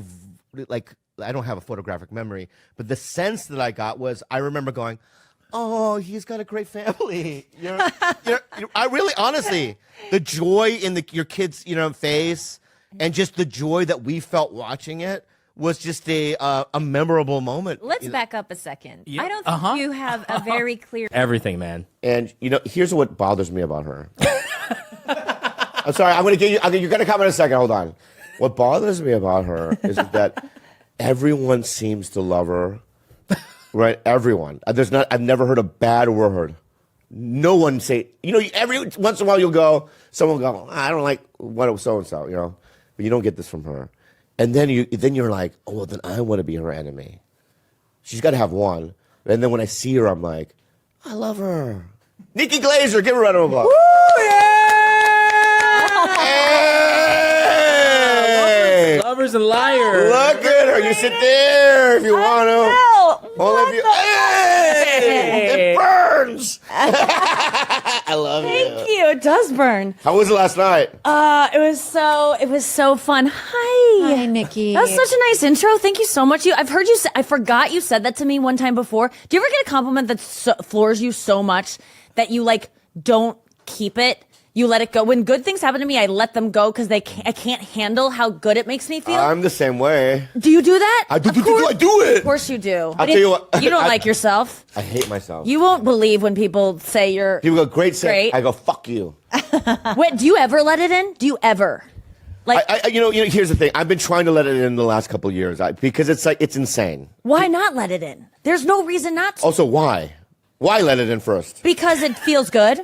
like I don't have a photographic memory, but the sense that I got was I remember going, oh, he's got a great family. I really, honestly, the joy in your kids, face. And just the joy that we felt watching it was just a memorable moment. Let's back up a second. Yeah. I don't think you have a very clear. Everything, man. And here's what bothers me about her. I'm sorry. I'm going to give you. You're going to come in a second. Hold on. What bothers me about her is that everyone seems to love her. Right? Everyone. I've never heard a bad word. No one say. Every once in a while someone will go, I don't like what so and so. But you don't get this from her. And then you're like, oh, well, then I want to be her enemy. She's got to have one. And then when I see her, I'm like, I love her. Nikki Glazer, give her a round of applause. Woo, yeah! Hey! Lovers and liars. Look at her. You sit there if you want to. All of you. Hey! It burns. I love you. Thank you. It does burn. How was it last night? It was so fun. Hi, Nikki. That's such a nice intro. Thank you so much. I've heard you. I forgot you said that to me one time before. Do you ever get a compliment that floors you so much that you don't keep it? You let it go. When good things happen to me, I let them go because I can't handle how good it makes me feel. I'm the same way. Do you do that? I do it. Of course you do. I'll tell you what. You don't like yourself. I hate myself. You won't believe when people say you're. People go, great. Great. I go, fuck you. Wait, do you ever let it in? Do you ever? Here's the thing. I've been trying to let it in the last couple of years because it's insane. Why not let it in? There's no reason not to. Also, why? Why let it in first? Because it feels good.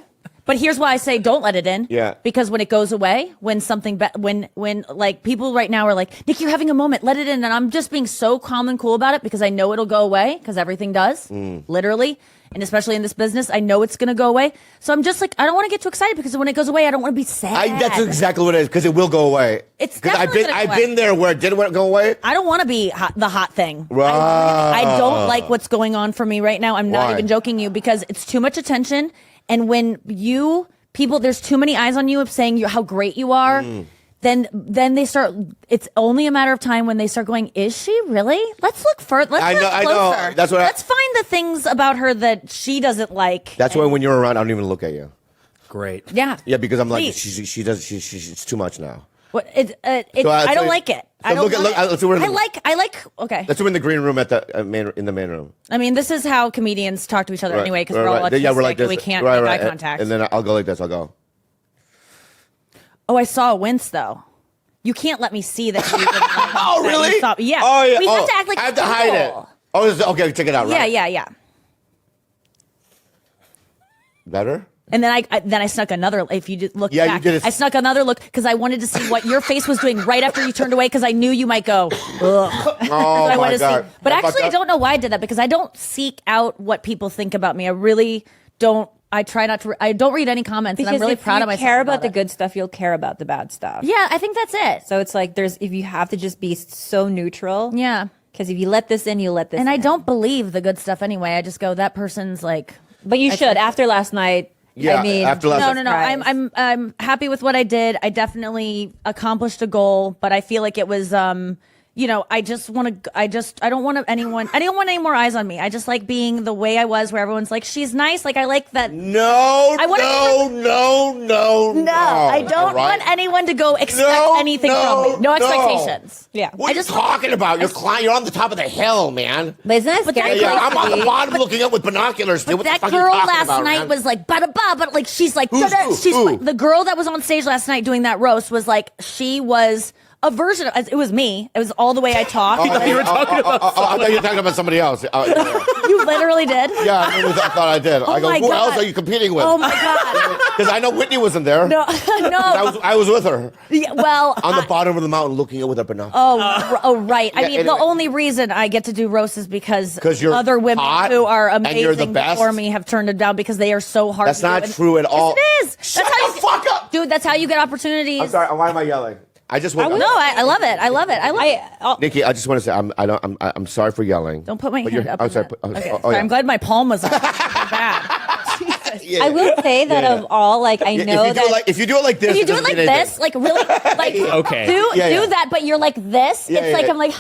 But here's why I say don't let it in. Yeah. Because when it goes away, when something, when like people right now are like, Nick, you're having a moment, let it in. And I'm just being so calm and cool about it because I know it'll go away because everything does, literally. And especially in this business, I know it's going to go away. So I'm just like, I don't want to get too excited because when it goes away, I don't want to be sad. That's exactly what it is because it will go away. It's definitely I've been there where it didn't go away. I don't want to be the hot thing. Right. I don't like what's going on for me right now. I'm not even joking you because it's too much attention. And when there's too many eyes on you of saying how great you are, then they start, it's only a matter of time when they start going, is she really? Let's look further. Let's look closer. I know. That's what Let's find the things about her that she doesn't like. That's why when you're around, I don't even look at you. Great. Yeah. Yeah, because I'm like, Please. she's too much now. What I don't like it. I don't like. Okay. Let's do it in the green room in the main room. I mean, this is how comedians talk to each other anyway, because we're all autistic. Yeah, we're like this. We can't make eye contact. And then I'll go like this. I'll go. Oh, I saw a wince though. You can't let me see that. You didn't like, Oh, really? Yeah. Oh, yeah. We have to act like I have to hide it. Oh, okay. Check it out. Right? Yeah. Better. And then I snuck another. If you look Yeah, back, you did it. I snuck another look because I wanted to see what your face was doing right after you turned away because I knew you might go. Ugh. Oh I my wanted to God. see. But actually, I don't know why I did that because I don't seek out what people think about me. I really don't. I try not to. I don't read any comments. Because and I'm really if proud you of myself. care about the it. good stuff, you'll care about the bad stuff. Yeah, I think that's it. So it's like if you have to just be so neutral. Yeah. Because if you let this in, you let this in. And I don't believe the good stuff anyway. I just go, that person's like. But you should. After last night, Yeah, I mean, after last- No. I'm happy with what I did. I definitely accomplished a goal, but I feel like it was I don't want any more eyes on me. I just like being the way I was, where everyone's like, she's nice. Like I like that. No, I wanna no. I don't All right? want anyone to go expect No, anything no, from me. No no. expectations. Yeah. What are you talking about? You're on the top of the hill, man. But isn't that scary? Yeah, I'm on place to the be? bottom looking up with binoculars. But What the that fuck are you girl talking last about, night man? was like ba-da-ba, but like she's like Who's da-da. who? She's Who? the girl that was on stage last night doing that roast was like she was a version of it was me. It was all the way I talked. You were talking about I thought you were talking about somebody else. You literally did. Yeah, I thought I did. I go, my who God. else are you competing with? Oh my god. Because I know Whitney wasn't there. No. I was with her Yeah, well, on the bottom of the mountain looking up with her binoculars. oh, right. I Yeah, mean, anyway. the only reason I get to do roasts is because 'Cause you're other women hot who are and you're the amazing best? before me have turned it down because they are so hard. That's to do. not And- true at all. Yes, it is. Shut That's how the you, fuck up. dude. That's how you get opportunities. I'm sorry. Why am I yelling? I just want. No, I love it. I love it. I love it. Nikki, I just want to say I'm sorry for yelling. Don't put my But hand you're- up. I'm in sorry. that. Okay, oh, sorry, yeah. I'm glad my palm was up. Bad. Yeah, I will say that yeah. of all, like I Yeah, know that if you do it like this, If you do it doesn't like mean anything. this, like really, like Okay. do Yeah, yeah. that, but you're like this. Yeah, it's yeah, like yeah. I'm like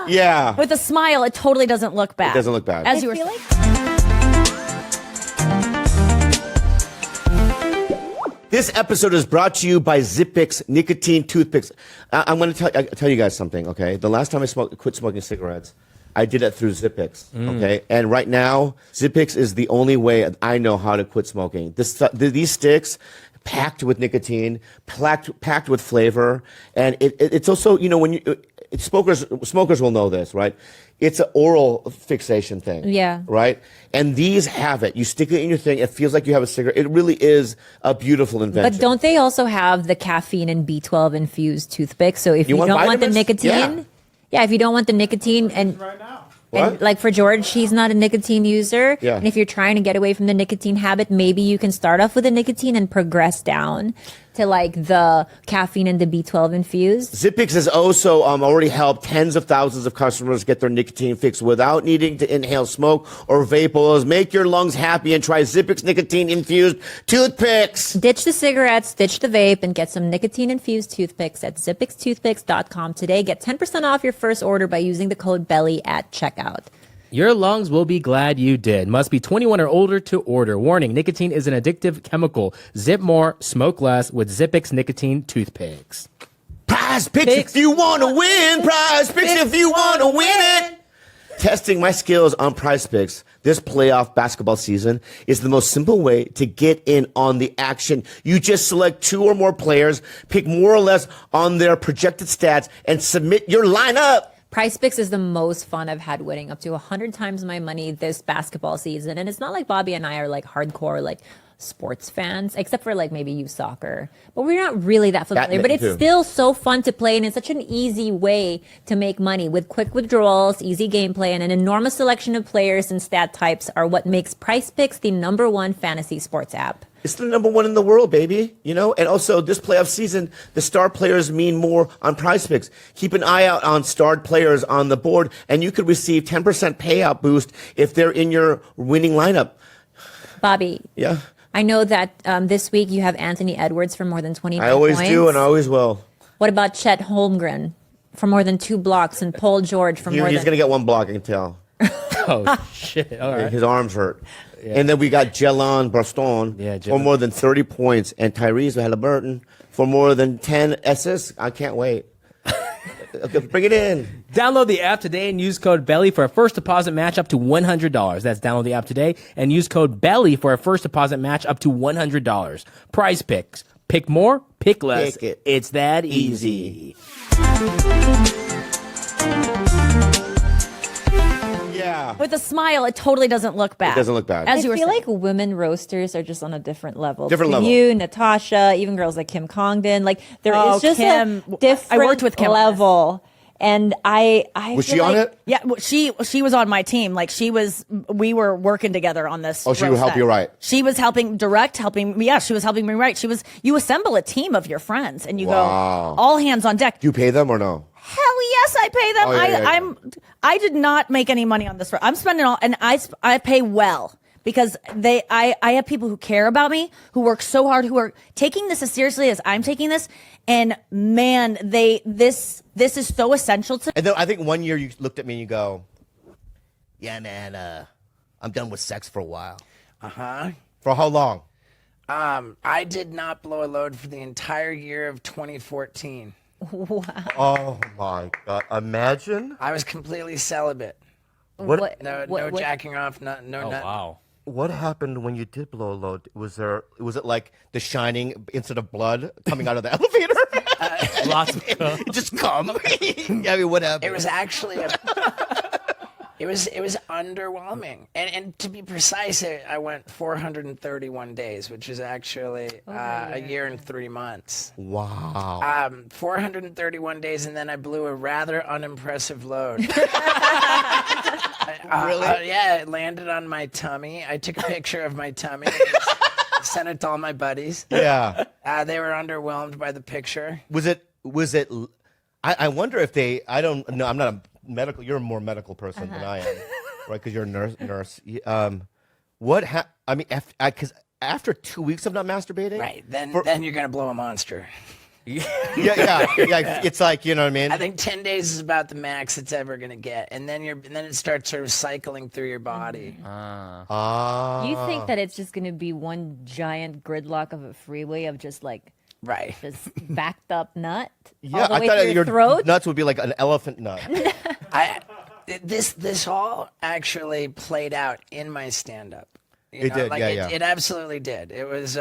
Yeah. with a smile. It totally doesn't look bad. It doesn't look bad. As you were. feel like This episode is brought to you by Zippix nicotine toothpicks. I'm going to tell you guys something, okay? The last time I quit smoking cigarettes, I did it through Zippix, okay? And right now, Zippix is the only way I know how to quit smoking. These sticks, packed with nicotine, packed with flavor, and it's also, when you smokers will know this, right? It's an oral fixation thing. Yeah. Right? And these have it. You stick it in your thing. It feels like you have a cigarette. It really is a beautiful invention. But don't they also have the caffeine and B12 infused toothpick? So if you want don't want the vitamins? nicotine, yeah, if you don't want the nicotine and What? like for George, he's not a nicotine user. Yeah. And if you're trying to get away from the nicotine habit, maybe you can start off with the nicotine and progress down to like the caffeine and the B12 infused. Zippix has also already helped tens of thousands of customers get their nicotine fix without needing to inhale smoke or vapors. Make your lungs happy and try Zippix nicotine-infused toothpicks. Ditch the cigarettes, ditch the vape, and get some nicotine-infused toothpicks at zippixtoothpicks.com today. Get 10% off your first order by using the code BELLY at checkout. Your lungs will be glad you did. Must be 21 or older to order. Warning, nicotine is an addictive chemical. Zip more, smoke less with Zippix nicotine toothpicks. Prize picks if you want to win. Prize picks if you want to win it. Testing my skills on Prize Picks this playoff basketball season is the most simple way to get in on the action. You just select 2 or more players, pick more or less on their projected stats, and submit your lineup. Price Picks is the most fun I've had winning up to 100 times my money this basketball season. And it's not like Bobby and I are like hardcore like sports fans, except for like maybe youth soccer. But we're not really that familiar. But it's Badminton, too. still so fun to play, and it's such an easy way to make money with quick withdrawals, easy gameplay, and an enormous selection of players and stat types are what makes Price Picks the #1 fantasy sports app. It's the #1 in the world, baby. And also this playoff season, the star players mean more on Prize Picks. Keep an eye out on starred players on the board, and you could receive 10% payout boost if they're in your winning lineup. Bobby, Yeah, I know that this week you have Anthony Edwards for more than 20 I always points. do, and I always will. What about Chet Holmgren for more than 2 blocks and Paul George for more He's than... going to get 1 block, I can tell. Oh, shit. All right. His arms hurt. And then we got Jelon Boston Yeah, for more than 30 points, and Tyrese Halliburton for more than 10 assists. I can't wait. Okay, bring it in. Download the app today and use code BELLY for a first deposit match up to $100. That's download the app today and use code BELLY for a first deposit match up to $100. Prize Picks. Pick more, pick less. Pick it. It's that easy. Yeah. With a smile, it totally doesn't look bad. It doesn't look bad. As I you were feel saying. like women roasters are just on a different level. Different Between level. You, Natasha, even girls like Kim Congdon. Like there is Oh, just Kim. a different I worked with Kim on this. level. And I Was feel she on like- it? Yeah, well, she was on my team. Like we were working together on this. Oh, she would roast help set. you write. She was helping me. Yeah, she was helping me write. You assemble a team of your friends and you Wow. go all hands on deck. Do you pay them or no? Hell yes, I pay them. Oh, yeah, yeah, yeah. I did not make any money on this. I'm spending all, and I pay well because I have people who care about me, who work so hard, who are taking this as seriously as I'm taking this. And man, this is so essential to. And then I think one year you looked at me and you go, "Yeah, man, I'm done with sex for a while." Uh-huh. For how long? I did not blow a load for the entire year of 2014. Oh my God! Imagine. I was completely celibate. What? No jacking off, no Oh, nut. wow. What happened when you did blow a load? Was it like The Shining instead of blood coming out of the elevator? Lots of Just come. I mean, what happened? It was actually it was underwhelming. And to be precise, I went 431 days, which is actually a year and 3 months. Wow. 431 days, and then I blew a rather unimpressive load. Really? Yeah, it landed on my tummy. I took a picture of my tummy, sent it to all my buddies. Yeah. They were underwhelmed by the picture. Was it? I wonder if they. I don't know. I'm not a medical. You're a more medical person than I am, right? Because you're a nurse. I mean, because after 2 weeks of not masturbating, Right, then you're gonna blow a monster. yeah. It's like, you know what I mean. I think 10 days is about the max it's ever gonna get, and then it starts sort of cycling through your body. You think that it's just going to be one giant gridlock of a freeway of just like Right. this backed up nut Yeah, all the I way thought through your your throat? nuts would be like an elephant nut. This all actually played out in my stand-up. It did, yeah. It absolutely did. It was,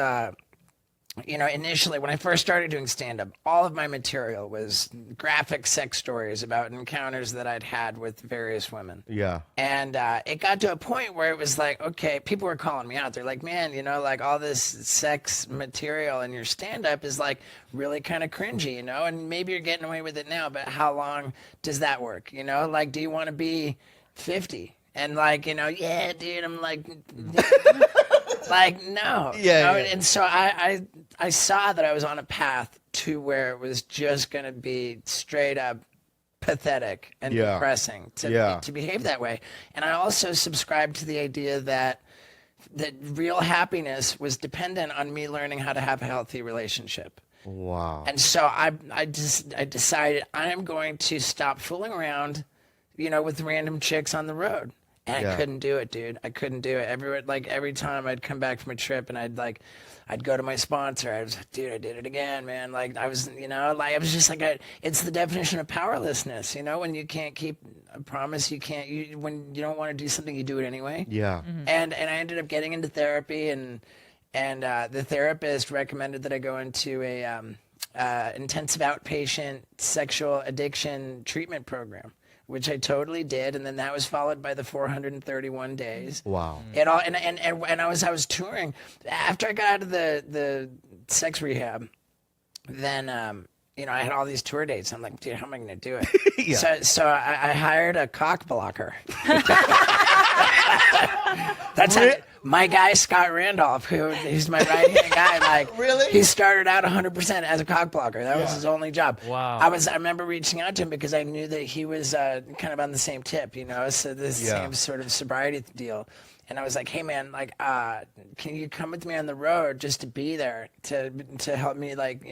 initially when I first started doing stand-up, all of my material was graphic sex stories about encounters that I'd had with various women. Yeah. And it got to a point where it was like, okay, people were calling me out. They're like, man, like all this sex material in your stand-up is like really kind of cringy, and maybe you're getting away with it now, but how long does that work? Like, do you want to be 50? And like, yeah, dude, I'm like, like, no. Yeah. And so I saw that I was on a path to where it was just going to be straight up pathetic and depressing to behave that way. And I also subscribed to the idea that real happiness was dependent on me learning how to have a healthy relationship. Wow. And so I decided I'm going to stop fooling around, with random chicks on the road. And I couldn't do it, dude. I couldn't do it. Every time I'd come back from a trip and I'd go to my sponsor. I was like, dude, I did it again, man. Like I was, I was just like, it's the definition of powerlessness, when you can't keep a promise, when you don't want to do something, you do it anyway. Yeah. And I ended up getting into therapy and the therapist recommended that I go into a intensive outpatient sexual addiction treatment program, which I totally did, and then that was followed by the 431 days. Wow. It all and I was touring after I got out of the sex rehab. Then I had all these tour dates. I'm like, dude, how am I going to do it? So I hired a cock blocker. That's my guy Scott Randolph, he's my right hand guy. Like, really, he started out 100% as a cock blocker. That was his only job. Wow. I remember reaching out to him because I knew that he was kind of on the same tip, so this same sort of sobriety deal. And I was like, hey man, like, can you come with me on the road just to be there to help me, like,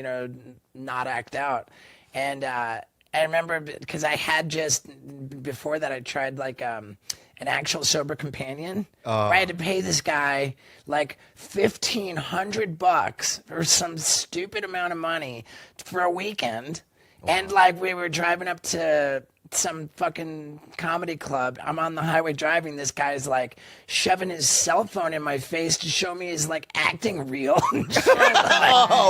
not act out? And I remember because I had just before that I tried like an actual sober companion. I had to pay this guy like $1,500 or some stupid amount of money for a weekend. And like we were driving up to some fucking comedy club. I'm on the highway driving. This guy's like shoving his cell phone in my face to show me his like acting reel. I'm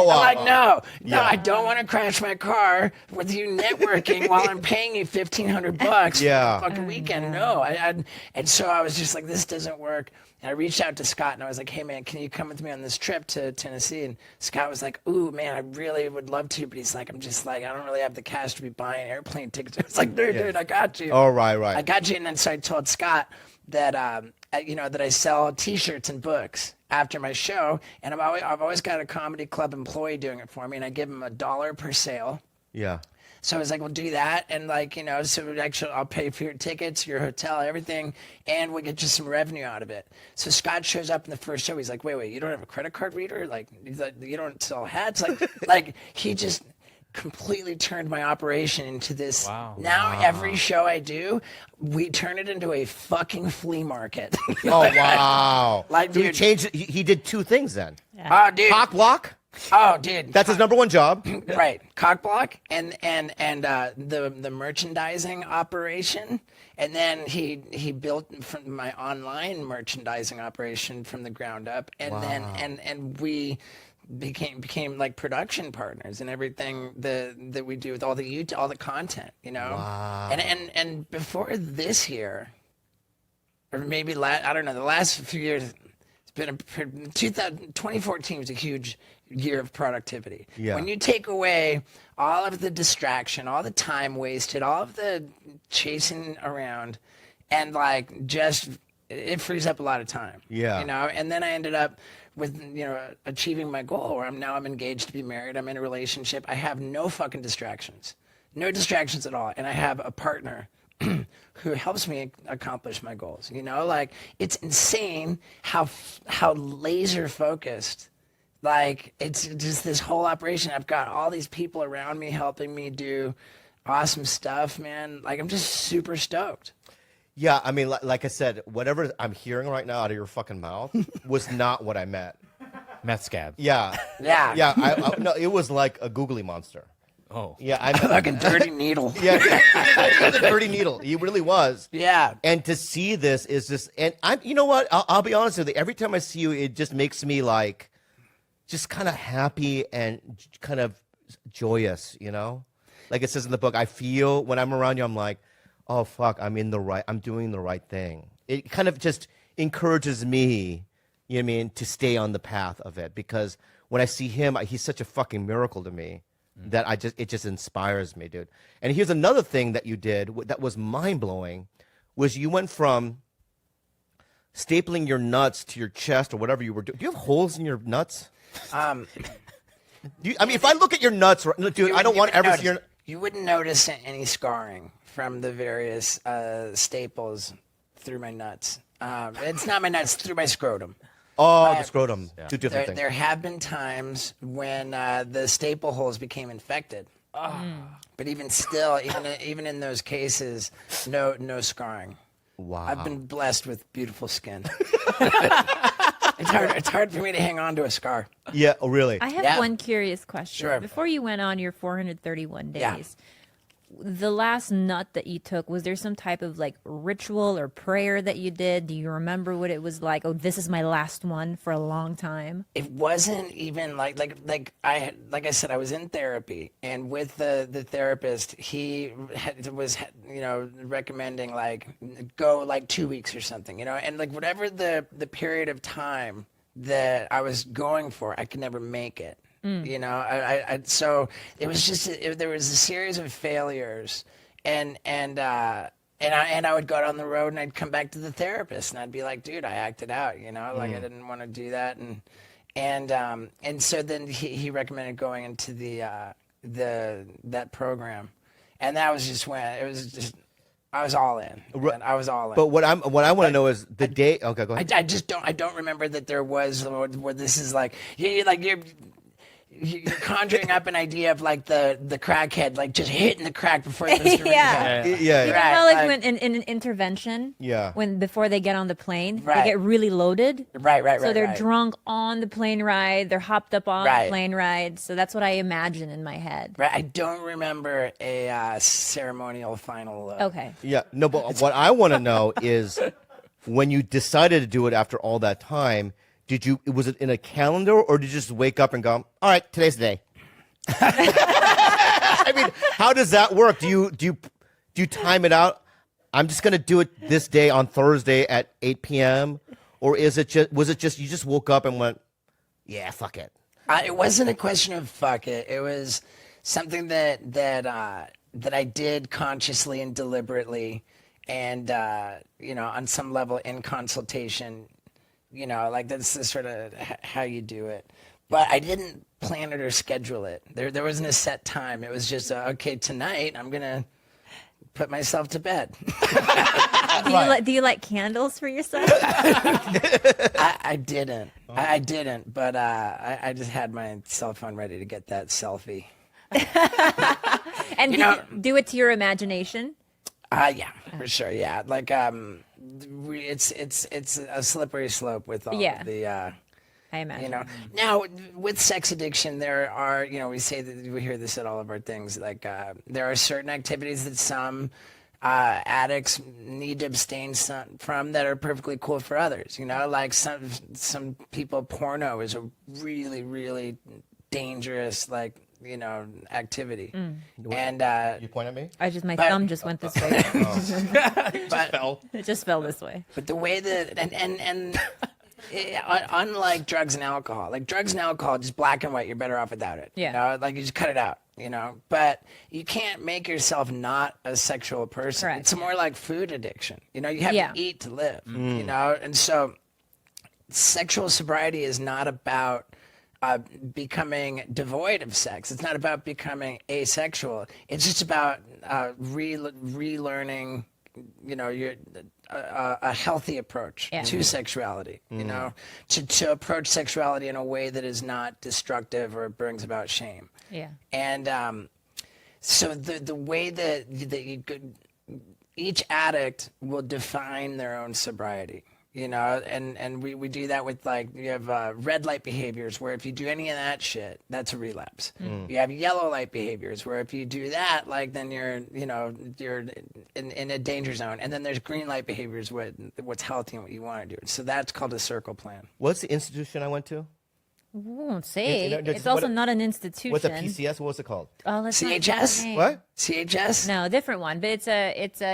like, no, I don't want to crash my car with you networking while I'm paying you $1,500 for a fucking weekend. No, and so I was just like, this doesn't work. And I reached out to Scott and I was like, hey man, can you come with me on this trip to Tennessee? And Scott was like, ooh man, I really would love to, but he's like, I'm just like, I don't really have the cash to be buying airplane tickets. I was like, dude, I got you. Oh, right. I got you. And then so I told Scott that that I sell T-shirts and books after my show, and I've always got a comedy club employee doing it for me, and I give him $1 per sale. Yeah. So I was like, well, do that. And like, so actually I'll pay for your tickets, your hotel, everything. And we'll get you some revenue out of it. So Scott shows up in the first show. He's like, wait, you don't have a credit card reader? Like, you don't sell hats? Like he just completely turned my operation into this. Wow. Now every show I do, we turn it into a fucking flea market. Oh, wow. Like, so he dude. changed it. He did two things then. Oh, dude. Cock block. Oh, dude. That's his number one job. Right, cock block and the merchandising operation, and then he built from my online merchandising operation from the ground up, and then and we became like production partners and everything that we do with all the all the content, Wow. and before this year, or maybe I don't know, the last few years. Been 2014 was a huge year of productivity. Yeah. When you take away all of the distraction, all the time wasted, all of the chasing around, and like just it frees up a lot of time. Yeah. And then I ended up with achieving my goal where I'm engaged to be married. I'm in a relationship. I have no fucking distractions, no distractions at all, and I have a partner who helps me accomplish my goals. Like it's insane how laser focused. Like it's just this whole operation. I've got all these people around me helping me do awesome stuff, man. Like I'm just super stoked. Yeah, I mean, like I said, whatever I'm hearing right now out of your fucking mouth was not what I meant. Meth scab. Yeah. Yeah. Yeah. No, it was like a googly monster. Oh. Yeah, I'm Fucking dirty needle. Yeah, he was a dirty needle. He really was. Yeah. And to see this is just, and you know what? I'll be honest with you. Every time I see you, it just makes me like, just kind of happy and kind of joyous. Like it says in the book, I feel when I'm around you, I'm like, oh fuck, I'm doing the right thing. It kind of just encourages me, you know what I mean, to stay on the path of it, because when I see him, he's such a fucking miracle to me. That it just inspires me, dude. And here's another thing that you did that was mind blowing, was you went from stapling your nuts to your chest or whatever you were doing. Do you have holes in your nuts? I mean, if I look at your nuts, dude, I don't want ever see your. You wouldn't notice any scarring from the various staples through my nuts. It's not my nuts, through my scrotum. Oh, the scrotum. Two different There, things. there have been times when the staple holes became infected. But even still, even in those cases, no scarring. Wow. I've been blessed with beautiful skin. It's hard for me to hang on to a scar. Yeah, oh, really? I have Yeah. one curious question. Sure. Before you went on your 431 days, Yeah. the last nut that you took, was there some type of like ritual or prayer that you did? Do you remember what it was like? Oh, this is my last one for a long time. It wasn't even like I said, I was in therapy, and with the therapist, he was recommending like go like 2 weeks or something, and like whatever the period of time that I was going for, I could never make it. So it was just there was a series of failures, and I would go out on the road and I'd come back to the therapist and I'd be like, dude, I acted out, like I didn't want to do that, and so then he recommended going into that program, and that was just when it was just. I was all in. I was all in. But what I want to know is the day. Okay, go ahead. I don't remember that there was where this is like you're conjuring up an idea of like the crackhead like just hitting the crack before he goes to Yeah. Yeah. You know, Right, like like- when in an intervention, Yeah. when before they get on the plane, Right. they get really loaded. Right. So they're right. drunk on the plane ride. They're hopped up on Right. the plane ride. So that's what I imagine in my head. Right. I don't remember a ceremonial final. Okay. Yeah, no, but what I want to know is when you decided to do it after all that time, was it in a calendar or did you just wake up and go, all right, today's the day? I mean, how does that work? Do you time it out? I'm just going to do it this day on Thursday at 8 p.m. Or was it just you just woke up and went, yeah, fuck it. It wasn't a question of fuck it. It was something that I did consciously and deliberately, and on some level in consultation. Like that's the sort of how you do it. but I didn't plan it or schedule it. There wasn't a set time. It was just okay. Tonight I'm gonna put myself to bed. Do you like candles for yourself? I didn't. I didn't. But I just had my cell phone ready to get that selfie. And know- do it to your imagination. Yeah, for sure. Yeah, like it's a slippery slope with all Yeah. of the. I imagine. Now with sex addiction, there are, we say that we hear this at all of our things. Like there are certain activities that some addicts need to abstain from that are perfectly cool for others. Like some people, porno is a really, really dangerous, like, activity. And You point at me? My But- thumb just went this way. but It just fell this way. But the way that and unlike drugs and alcohol, like drugs and alcohol, just black and white. You're better off without it. Yeah. Like you just cut it out. But you can't make yourself not a sexual person. Correct. It's more like food addiction. You have Yeah. to eat to live. And so sexual sobriety is not about becoming devoid of sex. It's not about becoming asexual. It's just about relearning, a healthy approach Yeah. to sexuality. To approach sexuality in a way that is not destructive or brings about shame. Yeah. And so the way that you could, each addict will define their own sobriety. And we do that with, like, you have red light behaviors where if you do any of that shit, that's a relapse. You have yellow light behaviors where if you do that, like, then you're in a danger zone. And then there's green light behaviors, what's healthy and what you want to do. So that's called a circle plan. What's the institution I went to? We won't say. It's- It's also what- not an institution. What's a PCS? What was it called? Oh, let's not say CHS? the name. What? CHS? No, different one. But it's an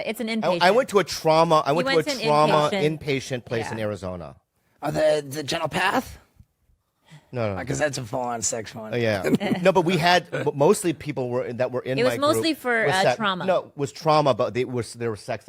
inpatient. I went to a trauma. I went to went a to an trauma inpatient- inpatient place Yeah. in Arizona. Oh, the gentle path? No. Because that's a full-on sex one. Oh, yeah. No, but we had mostly people that were in. It was my mostly group for, was trauma. No, it was trauma, but they were sex addicts.